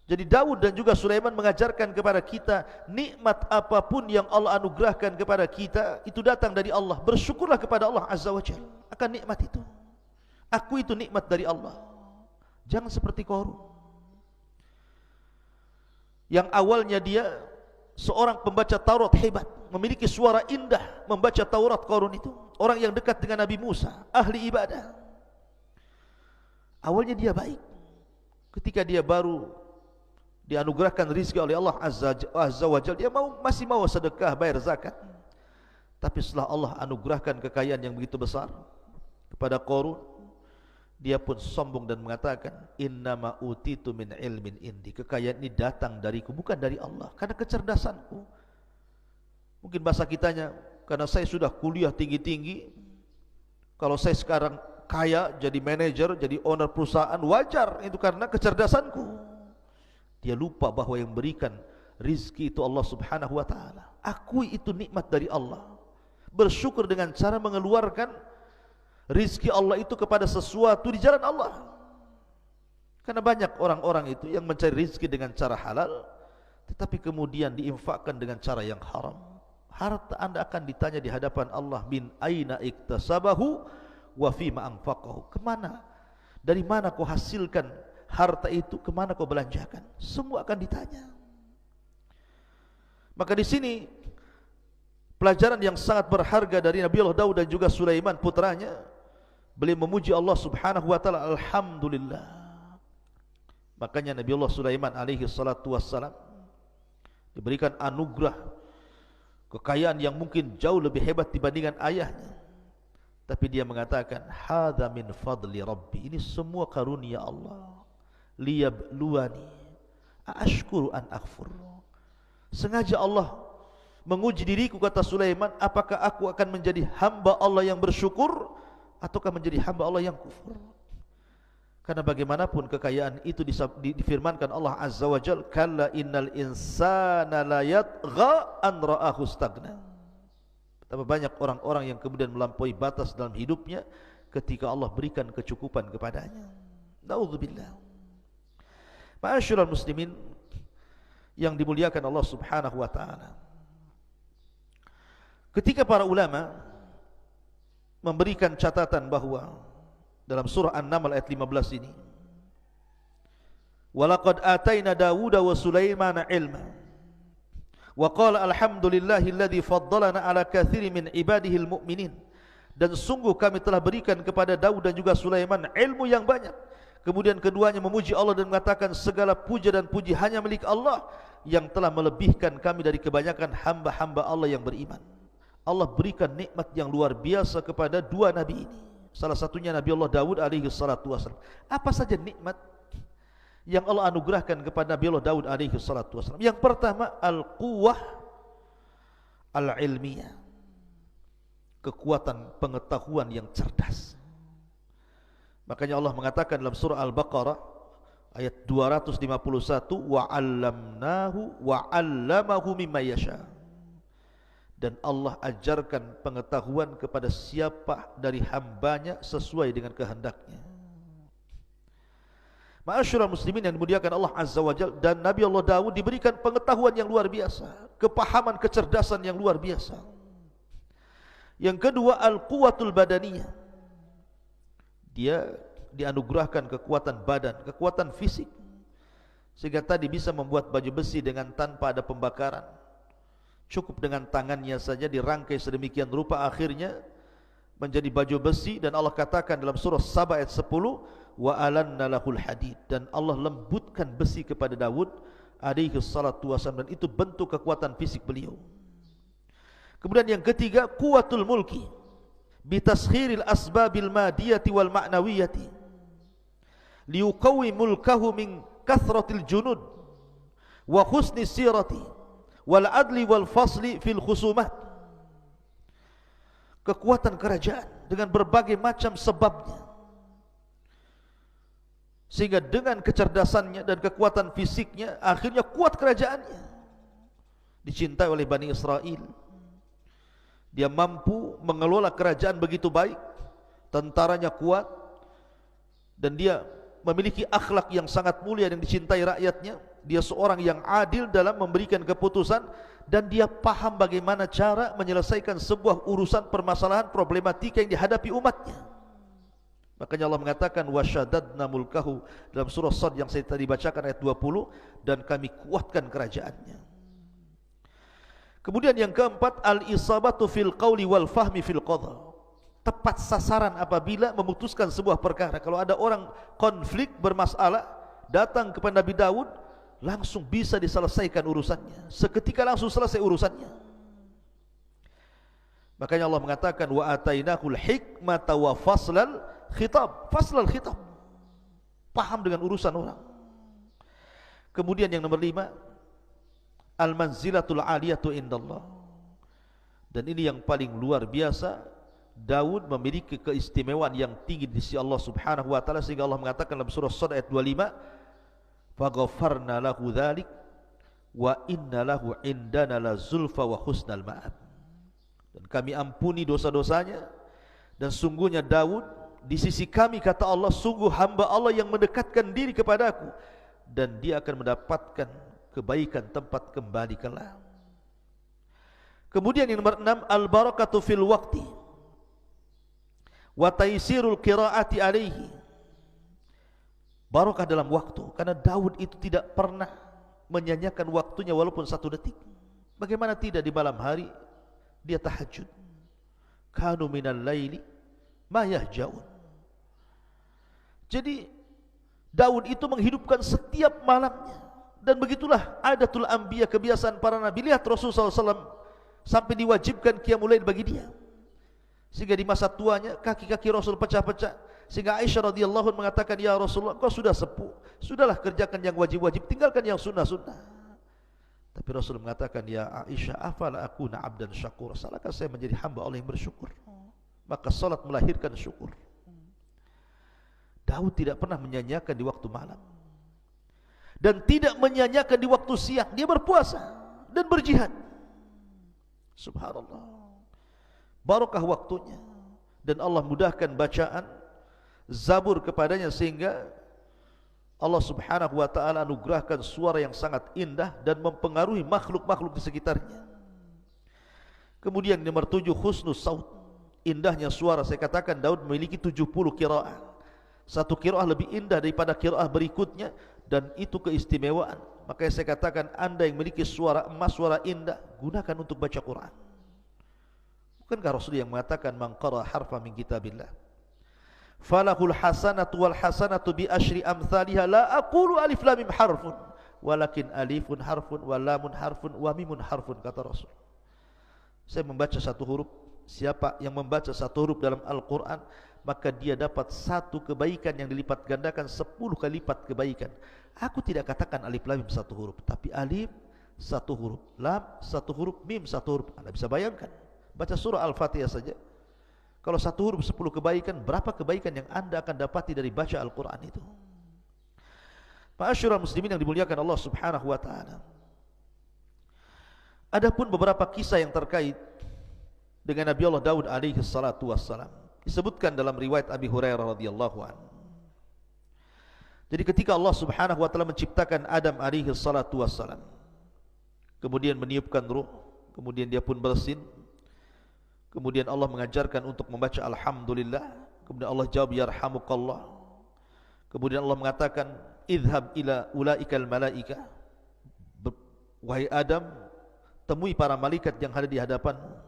Jadi Daud dan juga Sulaiman mengajarkan kepada kita, nikmat apapun yang Allah anugerahkan kepada kita itu datang dari Allah. Bersyukurlah kepada Allah Azza wa Jalla akan nikmat itu. Aku itu nikmat dari Allah. Jangan seperti Qarun, yang awalnya dia seorang pembaca Taurat hebat, memiliki suara indah membaca Taurat. Qarun itu orang yang dekat dengan Nabi Musa, ahli ibadah. Awalnya dia baik. Ketika dia baru dianugerahkan rizki oleh Allah Azza wa Jalla, dia masih mau sedekah, bayar zakat. Tapi setelah Allah anugerahkan kekayaan yang begitu besar kepada Qarun, dia pun sombong dan mengatakan, innama utitu min ilmin indi, kekayaan ini datang dariku, bukan dari Allah, karena kecerdasanku. Mungkin bahasa kitanya, karena saya sudah kuliah tinggi-tinggi, kalau saya sekarang kaya, jadi manajer, jadi owner perusahaan, wajar itu karena kecerdasanku. Dia lupa bahwa yang berikan rizki itu Allah Subhanahu wa ta'ala. Akui itu nikmat dari Allah. Bersyukur dengan cara mengeluarkan rizki Allah itu kepada sesuatu di jalan Allah. Karena banyak orang-orang itu yang mencari rizki dengan cara halal, tetapi kemudian diinfakkan dengan cara yang haram. Harta anda akan ditanya di hadapan Allah, min aina iktasabahu wa fima anfaqahu. Kemana? Dari mana kau hasilkan harta itu, kemana kau belanjakan? Semua akan ditanya. Maka di sini pelajaran yang sangat berharga dari Nabi Allah Daud dan juga Sulaiman putranya, beliau memuji Allah Subhanahu wa taala, alhamdulillah. Makanya Nabi Allah Sulaiman alaihi salatu wassalam diberikan anugerah kekayaan yang mungkin jauh lebih hebat dibandingkan ayahnya. Tapi dia mengatakan, hadza min fadli rabbi, ini semua karunia Allah. Liyabluwani ashkuru an akfur. Sengaja Allah menguji diriku, kata Sulaiman, apakah aku akan menjadi hamba Allah yang bersyukur ataukah menjadi hamba Allah yang kufur. Karena bagaimanapun kekayaan itu difirmankan Allah Azza wa Jalla, kalla innal insana la yatgha an ra'ahu stagna. Betapa banyak orang-orang yang kemudian melampaui batas dalam hidupnya ketika Allah berikan kecukupan kepadanya. Na'udzubillah. Ma'asyiral muslimin yang dimuliakan Allah Subhanahu wa taala, ketika para ulama memberikan catatan bahwa dalam surah An-Naml ayat 15 ini, walaqad ataina Dawuda wa Sulaimana ilma wa qala alhamdulillahilladzi faddalana ala katsirin min ibadihil mu'minin, dan sungguh kami telah berikan kepada Daud dan juga Sulaiman ilmu yang banyak. Kemudian keduanya memuji Allah dan mengatakan, segala puja dan puji hanya milik Allah yang telah melebihkan kami dari kebanyakan hamba-hamba Allah yang beriman. Allah berikan nikmat yang luar biasa kepada dua nabi ini. Salah satunya Nabi Allah Daud alaihi salatu wasallam. Apa saja nikmat yang Allah anugerahkan kepada Nabi Allah Daud alaihi salatu wasallam? Yang pertama, al-quwwah al-ilmiyah, kekuatan pengetahuan yang cerdas. Makanya Allah mengatakan dalam surah Al-Baqarah ayat 251, wa 'allamnahu wa 'allamahu mimma yasha. Dan Allah ajarkan pengetahuan kepada siapa dari hambanya sesuai dengan kehendaknya. Ma'asyiral muslimin yang dimuliakan Allah Azza wa Jalla, dan Nabi Allah Daud diberikan pengetahuan yang luar biasa, kepahaman, kecerdasan yang luar biasa. Yang kedua, al-quwwatul badaniyah. Dia dianugerahkan kekuatan badan, kekuatan fisik, sehingga tadi bisa membuat baju besi dengan tanpa ada pembakaran. Cukup dengan tangannya saja dirangkai sedemikian rupa, akhirnya menjadi baju besi. Dan Allah katakan dalam surah Saba ayat 10, wa alanna lahul hadid, dan Allah lembutkan besi kepada Daud alaihi salatu wasallam, dan itu bentuk kekuatan fisik beliau. Kemudian yang ketiga, quwwatul mulki bitaskhiril asbabil madiyati wal ma'nawiyati liuqawwi mulkahu min kathratil junud wa husni sirati wal adli wal fasli fil khusumat. Kekuatan kerajaan dengan berbagai macam sebabnya, sehingga dengan kecerdasannya dan kekuatan fisiknya akhirnya kuat kerajaannya, dicintai oleh Bani Israel. Dia mampu mengelola kerajaan begitu baik, tentaranya kuat, dan dia memiliki akhlak yang sangat mulia dan dicintai rakyatnya. Dia seorang yang adil dalam memberikan keputusan, dan dia paham bagaimana cara menyelesaikan sebuah urusan, permasalahan, problematika yang dihadapi umatnya. Makanya Allah mengatakan wasyadadna mulkahu dalam surah Sad yang saya tadi bacakan ayat 20, dan kami kuatkan kerajaannya. Kemudian yang keempat, al-isabatu fil qawli wal fahmi fil qadha. Tepat sasaran apabila memutuskan sebuah perkara. Kalau ada orang konflik, bermasalah, datang kepada Nabi Daud, langsung bisa diselesaikan urusannya, seketika langsung selesai urusannya. Makanya Allah mengatakan wa atainahul hikmata wa faslal khitab. Faslal khitab, paham dengan urusan orang. Kemudian yang nomor 5, al-manzilatul aliyatu indallah. Dan ini yang paling luar biasa, Daud memiliki keistimewaan yang tinggi di sisi Allah Subhanahu wa taala, sehingga Allah mengatakan dalam surah Sad ayat 25, faghafarna lahu dzalik wa inna lahu indana la zulfa wa husnal ma'ab. Dan kami ampuni dosa-dosanya, dan sungguhnya Daud di sisi kami, kata Allah, sungguh hamba Allah yang mendekatkan diri kepadaku, dan dia akan mendapatkan kebaikan tempat kembali kelak. Kemudian yang nomor 6, al-barakatu fil waqti wa taysirul qiraati alaihi. Barakah dalam waktu, karena Daud itu tidak pernah menyanyiakan waktunya walaupun 1 detik. Bagaimana tidak di malam hari dia tahajud. Kanu minal laili ma yahjaun. Jadi Daud itu menghidupkan setiap malamnya, dan begitulah adatul anbiya, kebiasaan para nabi. Lihat Rasulullah SAW sampai diwajibkan qiyamul lail bagi dia, sehingga di masa tuanya kaki-kaki Rasul pecah-pecah. Sehingga Aisyah radhiyallahu anha mengatakan, ya Rasulullah, kau sudah sepuh, sudahlah kerjakan yang wajib-wajib, tinggalkan yang sunnah-sunnah. Tapi Rasul mengatakan, ya Aisyah, afala akuna abdan syakur, salahkah saya menjadi hamba Allah yang bersyukur? Maka salat melahirkan syukur. Daud tidak pernah menyanyiakan di waktu malam, dan tidak menyanyiakan di waktu siang. Dia berpuasa dan berjihad. Subhanallah, barakah waktunya, dan Allah mudahkan bacaan Zabur kepadanya, sehingga Allah Subhanahu wa ta'ala anugerahkan suara yang sangat indah dan mempengaruhi makhluk-makhluk di sekitarnya. Kemudian nomor 7, husnus saut, indahnya suara. Saya katakan Daud memiliki 70 qiraah. Satu qiraah lebih indah daripada qiraah berikutnya, dan itu keistimewaan. Makanya saya katakan, anda yang memiliki suara emas, suara indah, gunakan untuk baca Quran. Bukankah Rasul yang mengatakan, man qara harfa min kitabillah falahul hasanatu wal hasanatu bi asyri amthaliha, la aqulu alif lam mim harfun walakin alifun harfun wa lamun harfun wa mimun harfun, kata Rasul. Saya membaca 1 huruf siapa yang membaca satu huruf dalam Al-Quran, maka dia dapat satu kebaikan yang dilipat gandakan 10 kali lipat kebaikan. Aku tidak katakan alif lam mim satu huruf, tapi alif satu huruf, lam satu huruf, mim satu huruf. Anda bisa bayangkan, baca surah Al-Fatihah saja, kalau satu huruf 10 kebaikan, berapa kebaikan yang Anda akan dapati dari baca Al-Quran itu. Ma'asyiral muslimin yang dimuliakan Allah subhanahu wa ta'ala, adapun beberapa kisah yang terkait dengan Nabi Allah Daud alaihi salatu wassalam disebutkan dalam riwayat Abi Hurairah radhiyallahu anhu. Jadi ketika Allah subhanahu wa ta'ala menciptakan Adam alaihi salatu wassalam, kemudian meniupkan ruh, kemudian dia pun bersin, kemudian Allah mengajarkan untuk membaca Alhamdulillah, kemudian Allah jawab yarhamukallah, kemudian Allah mengatakan idhab ila ulaikal malaika, wahai Adam, temui para malaikat yang ada di hadapanmu,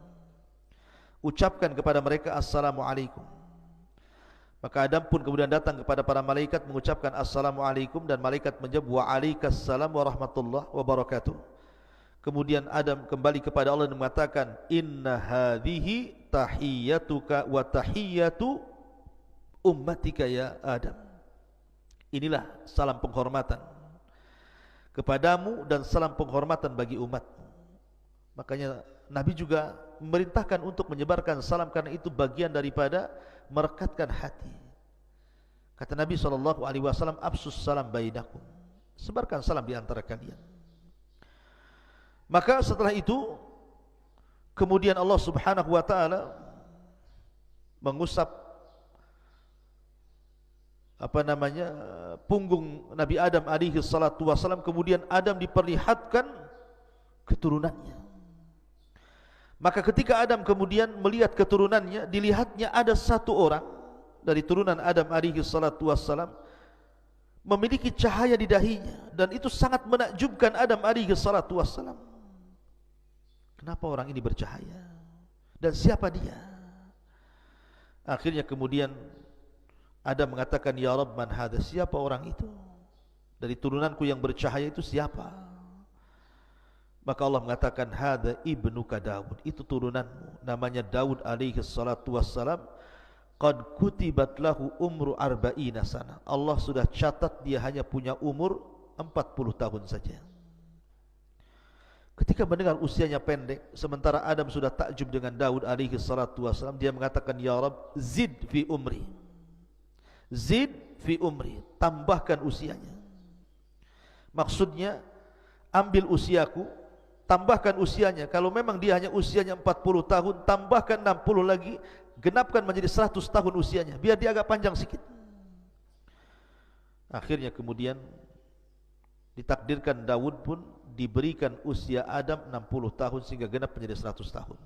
ucapkan kepada mereka assalamualaikum. Maka Adam pun kemudian datang kepada para malaikat mengucapkan assalamualaikum, dan malaikat menjawab waalaikumsalam warahmatullahi wabarakatuh. Kemudian Adam kembali kepada Allah dan mengatakan inna hadhihi tahiyyatuka wa tahiyyatu ummatika ya Adam. Inilah salam penghormatan kepadamu dan salam penghormatan bagi umatmu. Makanya Nabi juga memerintahkan untuk menyebarkan salam, karena itu bagian daripada merekatkan hati. Kata Nabi SAW, absus salam bainakum, sebarkan salam di antara kalian. Maka setelah itu kemudian Allah subhanahu wa ta'ala mengusap punggung Nabi Adam alaihi salatu wassalam, kemudian Adam diperlihatkan keturunannya. Maka ketika Adam kemudian melihat keturunannya, dilihatnya ada satu orang dari turunan Adam alaihi salatu wassalam memiliki cahaya di dahinya, dan itu sangat menakjubkan Adam alaihi salatu wassalam. Kenapa orang ini bercahaya? Dan siapa dia? Akhirnya kemudian Adam mengatakan, ya Rabb, man hadha, siapa orang itu? Dari turunanku yang bercahaya itu siapa? Maka Allah mengatakan, hadha ibnuka Daud, itu turunanmu, namanya Daud alaihi salatu wassalam. Qad kutibat lahu umru arba'ina sana, Allah sudah catat dia hanya punya umur 40 tahun saja. Ketika mendengar usianya pendek, sementara Adam sudah takjub dengan Daud alaihi salatu wassalam, dia mengatakan, ya Rabb, zid fi umri, zid fi umri, tambahkan usianya. Maksudnya, ambil usiaku, tambahkan usianya. Kalau memang dia hanya usianya 40 tahun, tambahkan 60 lagi, genapkan menjadi 100 tahun usianya, biar dia agak panjang sedikit. Akhirnya kemudian ditakdirkan Daud pun diberikan usia Adam 60 tahun sehingga genap menjadi 100 tahun.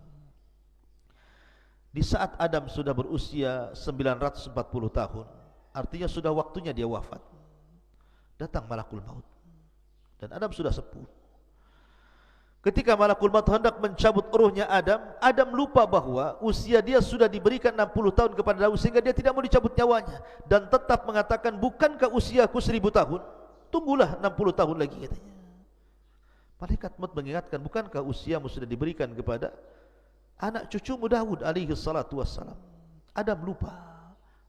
Di saat Adam sudah berusia 940 tahun, artinya sudah waktunya dia wafat, datang malakul maut, dan Adam sudah sepuh. Ketika malakul maut hendak mencabut ruhnya Adam, Adam lupa bahwa usia dia sudah diberikan 60 tahun kepada Daud, sehingga dia tidak mau dicabut nyawanya, dan tetap mengatakan, bukankah usiaku 1000 tahun? Tunggulah 60 tahun lagi, katanya. Malaikat maut mengingatkan, bukankah usiamu sudah diberikan kepada anak cucumu Daud alaihi salatu wassalam? Adam lupa.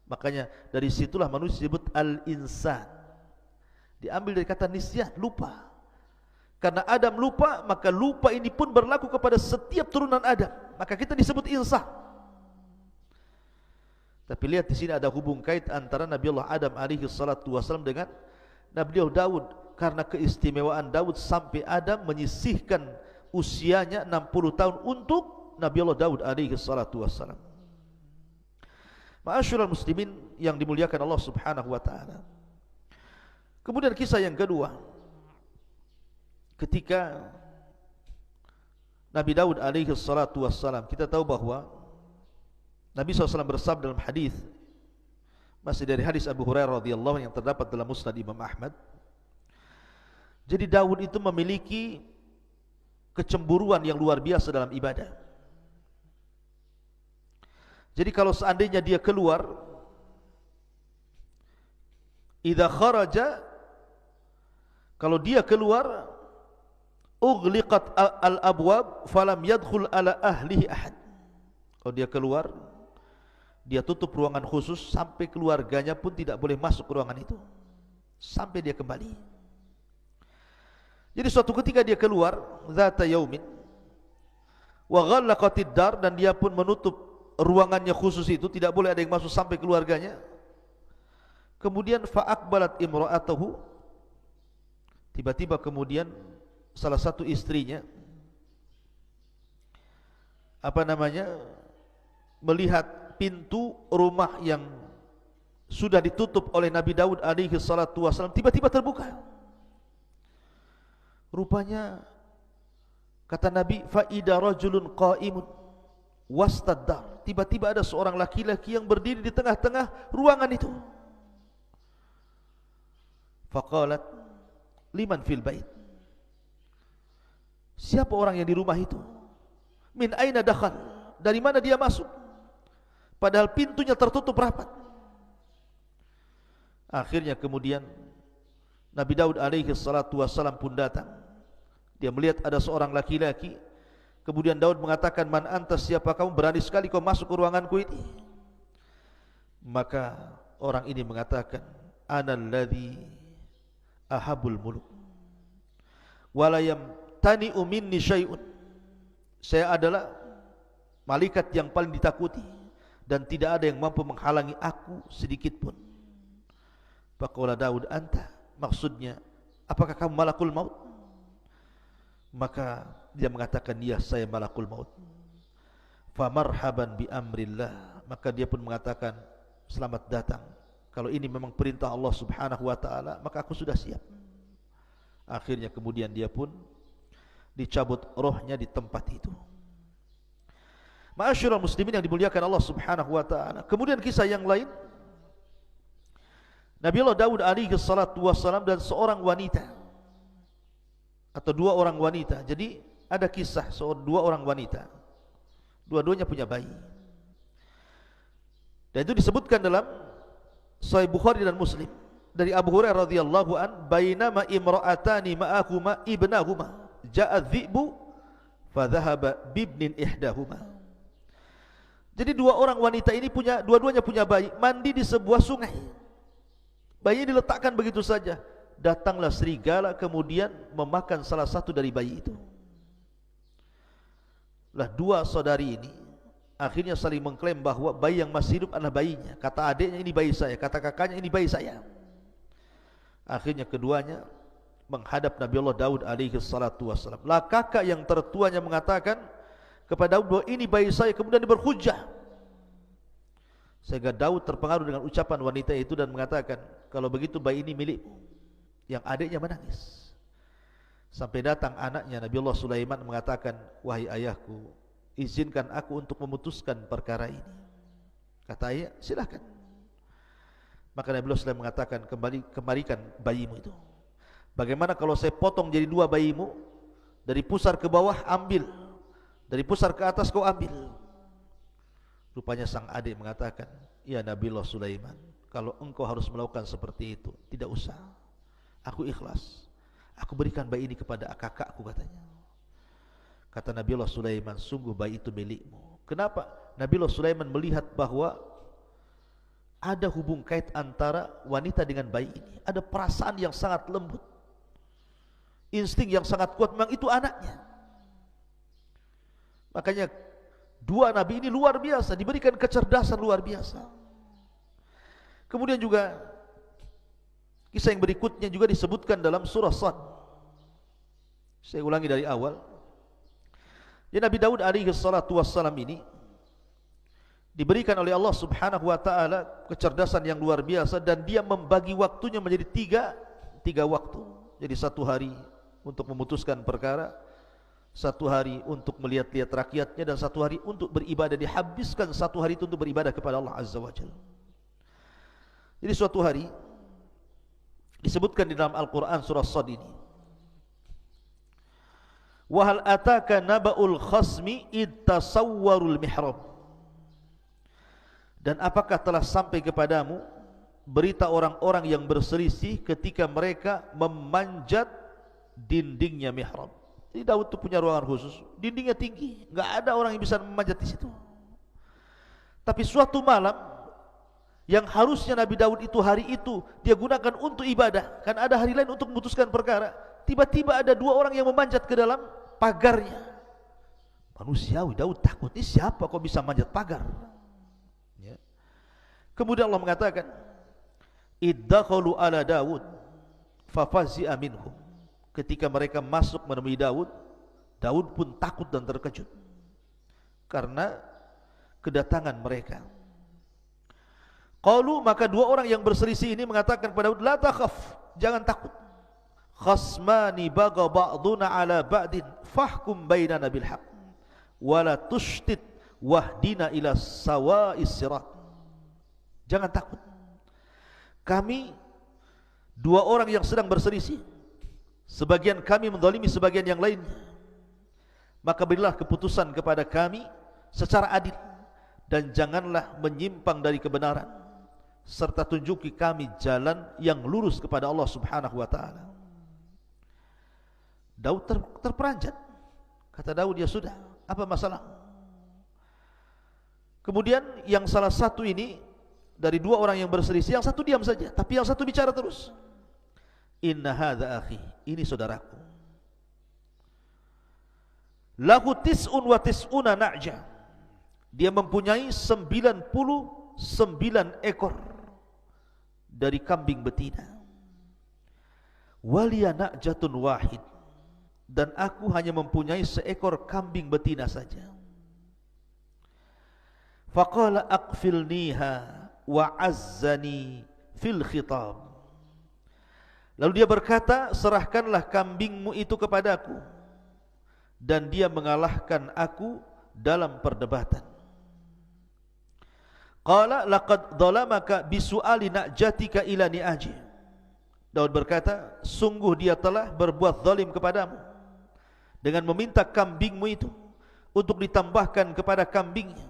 Makanya dari situlah manusia disebut al-insan, diambil dari kata nisyan, lupa. Karena Adam lupa, maka lupa ini pun berlaku kepada setiap turunan Adam, maka kita disebut insan. Tapi lihat di sini ada hubung kait antara Nabi Allah Adam alaihi salatu wassalam dengan Nabi Allah Daud, karena keistimewaan Daud sampai Adam menyisihkan usianya 60 tahun untuk Nabi Allah Daud alaihi salatu wassalam. Ma'asyiral muslimin yang dimuliakan Allah subhanahu wa ta'ala. Kemudian kisah yang kedua, ketika Nabi Daud alaihi salatu wassalam, kita tahu bahwa Nabi SAW bersabda dalam hadis, masih dari hadis Abu Hurairah radhiyallahu anhu yang terdapat dalam Musnad Imam Ahmad. Jadi Daud itu memiliki kecemburuan yang luar biasa dalam ibadah. Jadi kalau seandainya dia keluar, idza kharaja, kalau dia keluar, ughliqat al-abwab falam yadkhul ala ahlihi ahad. Kalau dia keluar, dia tutup ruangan khusus sampai keluarganya pun tidak boleh masuk ke ruangan itu sampai dia kembali. Jadi suatu ketika dia keluar, zata yaumin wa ghallaqatid dar, dan dia pun menutup ruangannya khusus itu, tidak boleh ada yang masuk sampai keluarganya. Kemudian fa'aqbalat imra'atuhu, tiba-tiba kemudian salah satu istrinya melihat pintu rumah yang sudah ditutup oleh Nabi Daud alaihi salatu wasallam tiba-tiba terbuka. Rupanya kata Nabi, fa'ida rajulun qa'imun wastaddar, tiba-tiba ada seorang laki-laki yang berdiri di tengah-tengah ruangan itu. Faqalat liman fil bait, siapa orang yang di rumah itu? Min aina dakhal, dari mana dia masuk? Padahal pintunya tertutup rapat. Akhirnya kemudian Nabi Daud alaihi salatu wassalam pun datang. Dia melihat ada seorang laki-laki. Kemudian Daud mengatakan, man antas, siapa kamu, berani sekali kau masuk ke ruanganku ini? Maka orang ini mengatakan, ana alladhi ahabul muluk walayam tani'u minni syai'un, saya adalah malaikat yang paling ditakuti dan tidak ada yang mampu menghalangi aku sedikit pun. Faqala Daud, anta, maksudnya apakah kamu malakul maut? Maka dia mengatakan, ya, saya malakul maut. Fa marhaban bi amrillah, maka dia pun mengatakan, selamat datang, kalau ini memang perintah Allah subhanahu wa ta'ala, maka aku sudah siap. Akhirnya kemudian dia pun dicabut rohnya di tempat itu. Ma'asyiral muslimin yang dimuliakan Allah subhanahu wa ta'ala. Kemudian kisah yang lain, Nabi Allah Daud alaihi salatu wassalam dan seorang wanita, atau dua orang wanita. Jadi ada kisah dua orang wanita, dua-duanya punya bayi, dan itu disebutkan dalam Sahih Bukhari dan Muslim dari Abu Hurairah radhiyallahu an, bainama imra'atani ma'ahuma ibnahuma ja'a dhi'bu fa dhahaba bibnin ihdahuma. Jadi dua orang wanita ini dua-duanya punya bayi, mandi di sebuah sungai. Bayi diletakkan begitu saja, datanglah serigala kemudian memakan salah satu dari bayi itu. Lah dua saudari ini akhirnya saling mengklaim bahwa bayi yang masih hidup adalah bayinya. Kata adiknya, ini bayi saya. Kata kakaknya, ini bayi saya. Akhirnya keduanya menghadap Nabi Allah Daud alaihi salatu wassalam. Lah kakak yang tertuanya mengatakan kepada Daud bahwa ini bayi saya, kemudian dia berhujjah. Sehingga Daud terpengaruh dengan ucapan wanita itu dan mengatakan, kalau begitu bayi ini milikmu. Yang adiknya menangis. Sampai datang anaknya Nabi Allah Sulaiman mengatakan, wahai ayahku, izinkan aku untuk memutuskan perkara ini. Kata ayah, silakan. Maka Nabi Allah Sulaiman mengatakan, kembalikan bayimu itu. Bagaimana kalau saya potong jadi dua bayimu, dari pusar ke bawah ambil, dari pusar ke atas kau ambil. Rupanya sang adik mengatakan, ya Nabi Allah Sulaiman, kalau engkau harus melakukan seperti itu, tidak usah, aku ikhlas, aku berikan bayi ini kepada kakakku, katanya. Kata Nabi Allah Sulaiman, sungguh bayi itu milikmu. Kenapa? Nabi Allah Sulaiman melihat bahwa ada hubung kait antara wanita dengan bayi ini, ada perasaan yang sangat lembut, insting yang sangat kuat, memang itu anaknya. Makanya dua nabi ini luar biasa, diberikan kecerdasan luar biasa. Kemudian juga kisah yang berikutnya juga disebutkan dalam surah Sad. Saya ulangi dari awal. Ya, Nabi Daud alaihi salatu wassalam ini diberikan oleh Allah subhanahu wa ta'ala kecerdasan yang luar biasa, dan dia membagi waktunya menjadi tiga waktu. Jadi satu hari untuk memutuskan perkara, satu hari untuk melihat-lihat rakyatnya, dan satu hari untuk beribadah. Dihabiskan satu hari itu untuk beribadah kepada Allah azza wa jalla. Jadi suatu hari disebutkan di dalam Al-Quran surah Sad ini, wa hal ataka naba'ul khasmi ittasawwarul mihrab, dan apakah telah sampai kepadamu berita orang-orang yang berselisih ketika mereka memanjat dindingnya mihrab. Jadi Daud itu punya ruangan khusus, dindingnya tinggi, enggak ada orang yang bisa memanjat di situ. Tapi suatu malam yang harusnya Nabi Daud itu hari itu dia gunakan untuk ibadah, kan ada hari lain untuk memutuskan perkara, tiba-tiba ada dua orang yang memanjat ke dalam pagarnya. Manusiawi, Daud takut, ini siapa kok bisa manjat pagar? Ya. Kemudian Allah mengatakan, iddakhalu ala Daud fafazi'a minhum. Ketika mereka masuk menemui Daud, Daud pun takut dan terkejut karena kedatangan mereka. Qalu, maka dua orang yang berselisih ini mengatakan kepada Daud, la takhaf, jangan takut. Khasmani baga ba'duna ala ba'din fahkum bainana bil haqq wala tushtit wahdina ila sawa'is sirat. Jangan takut. Kami dua orang yang sedang berselisih, sebagian kami menzalimi sebagian yang lainnya, maka berilah keputusan kepada kami secara adil dan janganlah menyimpang dari kebenaran, serta tunjuki kami jalan yang lurus kepada Allah Subhanahu wa taala. Daud terperanjat. Kata Daud, ya sudah, apa masalah? Kemudian yang salah satu ini dari dua orang yang berselisih, yang satu diam saja, tapi yang satu bicara terus. Inna hadza akhi, ini saudaraku. Lahu tis'un wa tis'una na'ja. Dia mempunyai 99 ekor dari kambing betina. Waliya na'jatun wahid, dan aku hanya mempunyai seekor kambing betina saja. Faqala aqfilniha wa azzani fil khitab. Lalu dia berkata, serahkanlah kambingmu itu kepadaku, dan dia mengalahkan aku dalam perdebatan. Qala laqad dhalamaka bisu'ali na'jatika ila ni'aji. Daud berkata, sungguh dia telah berbuat zalim kepadamu dengan meminta kambingmu itu untuk ditambahkan kepada kambingnya.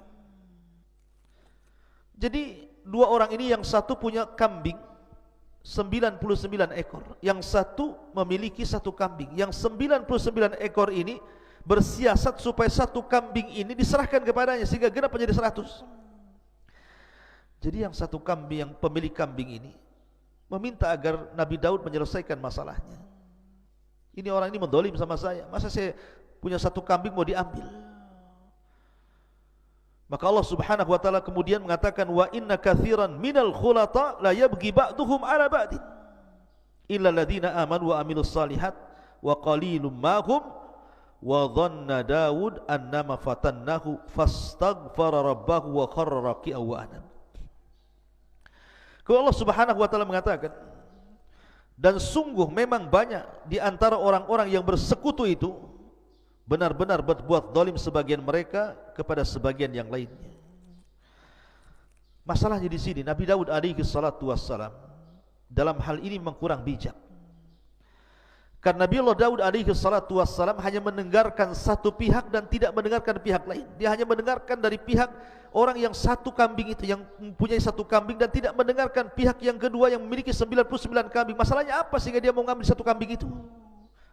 Jadi dua orang ini, yang satu punya kambing 99 ekor, yang satu memiliki satu kambing. Yang 99 ekor ini bersiasat supaya satu kambing ini diserahkan kepadanya sehingga genap menjadi 100. Jadi yang satu kambing, yang pemilik kambing ini meminta agar Nabi Daud menyelesaikan masalahnya. Ini orang ini mendolim sama saya, masa saya punya satu kambing mau diambil? Maka Allah Subhanahu wa taala kemudian mengatakan, wa inna katsiran minal khulata la yabghi ba'duhum 'ala ba'din illa alladziina aamanu wa 'amilus shalihat wa qalilum ma hum wa dhanna Daud annama fatannahu fastaghfara rabbahu wa kharra raki'an wa anab. Kalau Allah Subhanahu wa taala mengatakan, dan sungguh memang banyak di antara orang-orang yang bersekutu itu benar-benar berbuat zalim sebagian mereka kepada sebagian yang lainnya. Masalahnya di sini Nabi Daud alaihi salatu wassalam dalam hal ini memang kurang bijak. Karena Nabi Allah Daud alaihi salatu wassalam hanya mendengarkan satu pihak dan tidak mendengarkan pihak lain. Dia hanya mendengarkan dari pihak orang yang satu kambing itu, yang mempunyai satu kambing, dan tidak mendengarkan pihak yang kedua yang memiliki 99 kambing. Masalahnya apa sehingga dia mau mengambil satu kambing itu?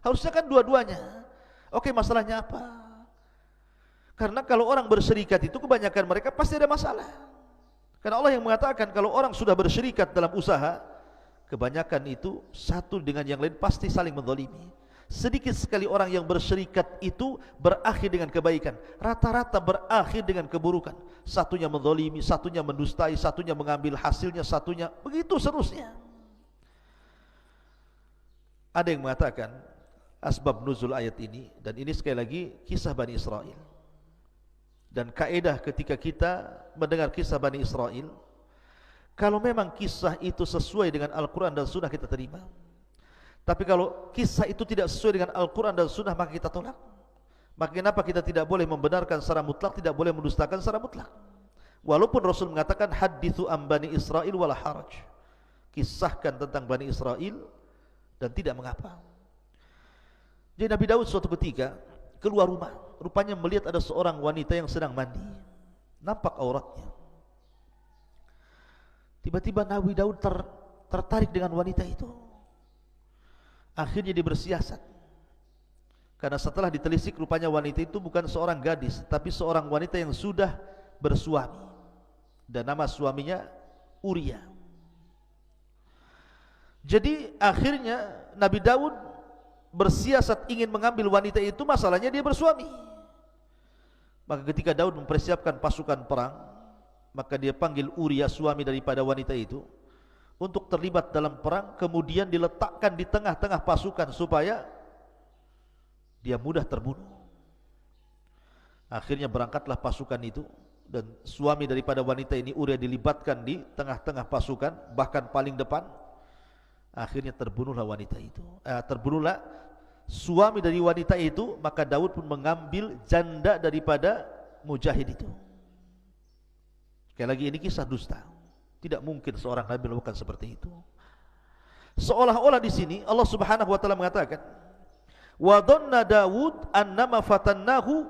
Harusnya kan dua-duanya. Oke, masalahnya apa? Karena kalau orang berserikat itu kebanyakan mereka pasti ada masalah. Karena Allah yang mengatakan kalau orang sudah berserikat dalam usaha, kebanyakan itu satu dengan yang lain pasti saling menzalimi. Sedikit sekali orang yang berserikat itu berakhir dengan kebaikan, rata-rata berakhir dengan keburukan. Satunya menzalimi, satunya mendustai, satunya mengambil hasilnya, satunya begitu seterusnya. Ada yang mengatakan asbab nuzul ayat ini, dan ini sekali lagi kisah Bani Israel. Dan kaedah ketika kita mendengar kisah Bani Israel, kalau memang kisah itu sesuai dengan Al-Quran dan Sunnah kita terima. Tapi kalau kisah itu tidak sesuai dengan Al-Quran dan Sunnah, maka kita tolak. Maka kenapa kita tidak boleh membenarkan secara mutlak, tidak boleh mendustakan secara mutlak? Walaupun Rasul mengatakan hadithu am Bani Israel wala haraj, kisahkan tentang Bani Israel dan tidak mengapa. Jadi Nabi Daud suatu ketika keluar rumah, rupanya melihat ada seorang wanita yang sedang mandi, nampak auratnya. Tiba-tiba Nabi Daud tertarik dengan wanita itu. Akhirnya dia bersiasat, karena setelah ditelisik rupanya wanita itu bukan seorang gadis, tapi seorang wanita yang sudah bersuami. dan nama suaminya Uria. Jadi akhirnya Nabi Daud bersiasat ingin mengambil wanita itu, masalahnya dia bersuami. Maka ketika Daud mempersiapkan pasukan perang, maka dia panggil Uria, suami daripada wanita itu, untuk terlibat dalam perang, kemudian diletakkan di tengah-tengah pasukan supaya dia mudah terbunuh. Akhirnya berangkatlah pasukan itu, dan suami daripada wanita ini Uria dilibatkan di tengah-tengah pasukan, bahkan paling depan. Akhirnya terbunuhlah wanita itu, terbunuhlah suami dari wanita itu. Maka Daud pun mengambil janda daripada mujahid itu. Sekali lagi, ini kisah dusta. Tidak mungkin seorang nabi melakukan seperti itu. Seolah-olah di sini Allah Subhanahu wa taala mengatakan, wa dhanna Daud annama fatannahu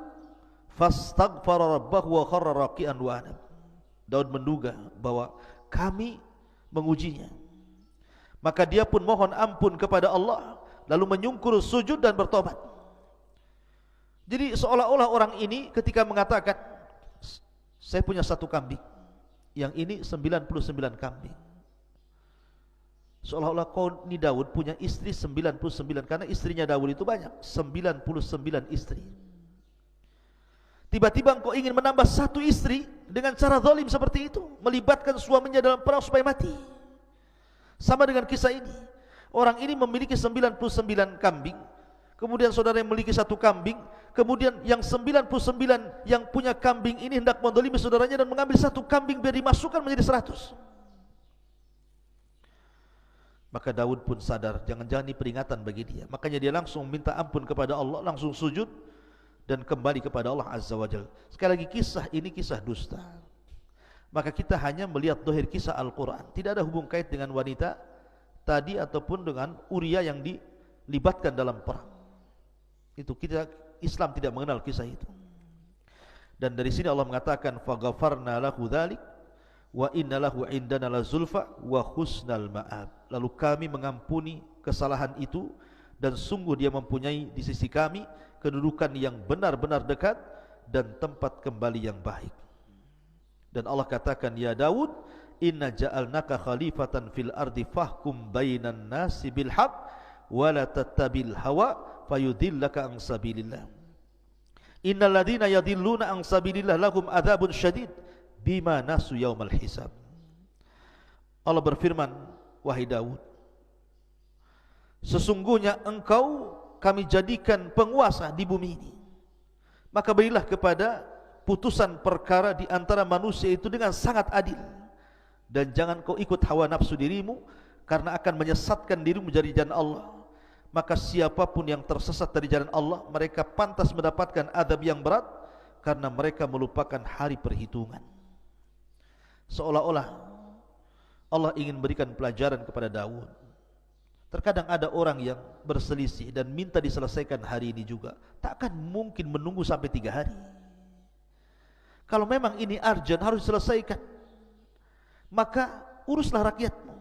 fastaghfara rabbahu wa kharra raqian wa anab. Daud menduga bahwa kami mengujinya, maka dia pun mohon ampun kepada Allah, lalu menyungkur sujud dan bertobat. Jadi seolah-olah orang ini ketika mengatakan, saya punya satu kambing, yang ini 99 kambing. Seolah-olah kau ini Daud punya istri 99, karena istrinya Daud itu banyak, 99 istri. Tiba-tiba engkau ingin menambah satu istri dengan cara zalim seperti itu, melibatkan suaminya dalam perang supaya mati. Sama dengan kisah ini. Orang ini memiliki 99 kambing, kemudian saudara yang memiliki satu kambing, kemudian yang 99 yang punya kambing ini hendak menzalimi saudaranya dan mengambil satu kambing biar dimasukkan menjadi 100. Maka Daud pun sadar, jangan-jangan ini peringatan bagi dia. Makanya dia langsung minta ampun kepada Allah, langsung sujud dan kembali kepada Allah Azza wa Jalla. Sekali lagi, kisah ini kisah dusta. Maka kita hanya melihat dohir kisah Al-Quran, tidak ada hubung kait dengan wanita tadi ataupun dengan Uria yang dilibatkan dalam perang. Itu kita, Islam tidak mengenal kisah itu. Dan dari sini Allah mengatakan, faghfarna lahu dzalik wa inna lahu indana lazulfa wa husnal ma'ab. Lalu kami mengampuni kesalahan itu, dan sungguh dia mempunyai di sisi kami kedudukan yang benar-benar dekat dan tempat kembali yang baik. Dan Allah katakan, ya Daud, inna ja'alnaka khalifatan fil ardi fahkum bainan nasi bil haq wa la tattabil hawa fayudillaka an sabilillah. Innal ladina yadilluna an sabilillah lahum adzabun syadid bima nasu yaumal hisab. Allah berfirman, wahai Daud, sesungguhnya engkau kami jadikan penguasa di bumi ini, maka berilah kepada putusan perkara di antara manusia itu dengan sangat adil, dan jangan kau ikut hawa nafsu dirimu, karena akan menyesatkan dirimu dari jalan Allah. Maka siapapun yang tersesat dari jalan Allah, mereka pantas mendapatkan adab yang berat, karena mereka melupakan hari perhitungan. Seolah-olah Allah ingin berikan pelajaran kepada Daud. Terkadang ada orang yang berselisih dan minta diselesaikan hari ini juga, takkan mungkin menunggu sampai 3 hari. Kalau memang ini urgent, harus diselesaikan, maka uruslah rakyatmu.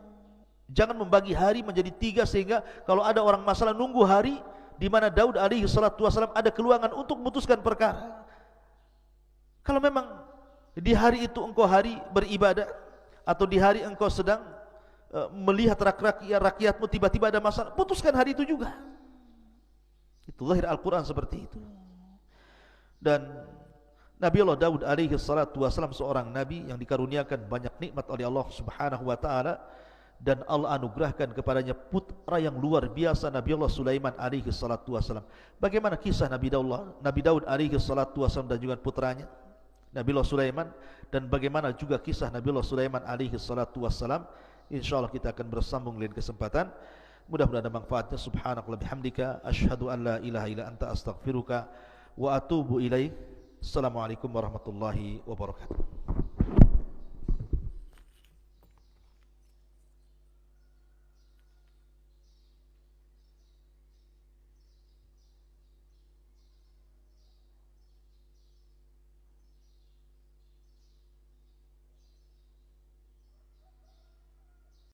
Jangan membagi hari menjadi 3 sehingga kalau ada orang masalah nunggu hari di mana Daud alaihi salatu wasallam ada keluangan untuk memutuskan perkara. Kalau memang di hari itu engkau hari beribadah, atau di hari engkau sedang melihat rakyatmu tiba-tiba ada masalah, putuskan hari itu juga. Itu zahir Al-Quran seperti itu. Dan Nabi Allah Daud alaihi salatu wasallam seorang nabi yang dikaruniakan banyak nikmat oleh Allah Subhanahu wa taala, dan Allah anugerahkan kepadanya putra yang luar biasa, Nabi Allah Sulaiman alaihi salatu wasallam. Bagaimana kisah Nabi Daud alaihi salatu wasallam dan juga putranya Nabi Allah Sulaiman, dan bagaimana juga kisah Nabi Allah Sulaiman alaihi salatu wasallam, insyaallah kita akan bersambung lain kesempatan. Mudah-mudahan ada manfaatnya. Subhanakallah bihamdika, asyhadu an la ilaha illa anta, astaghfiruka wa atubu ilaik. Assalamualaikum warahmatullahi wabarakatuh.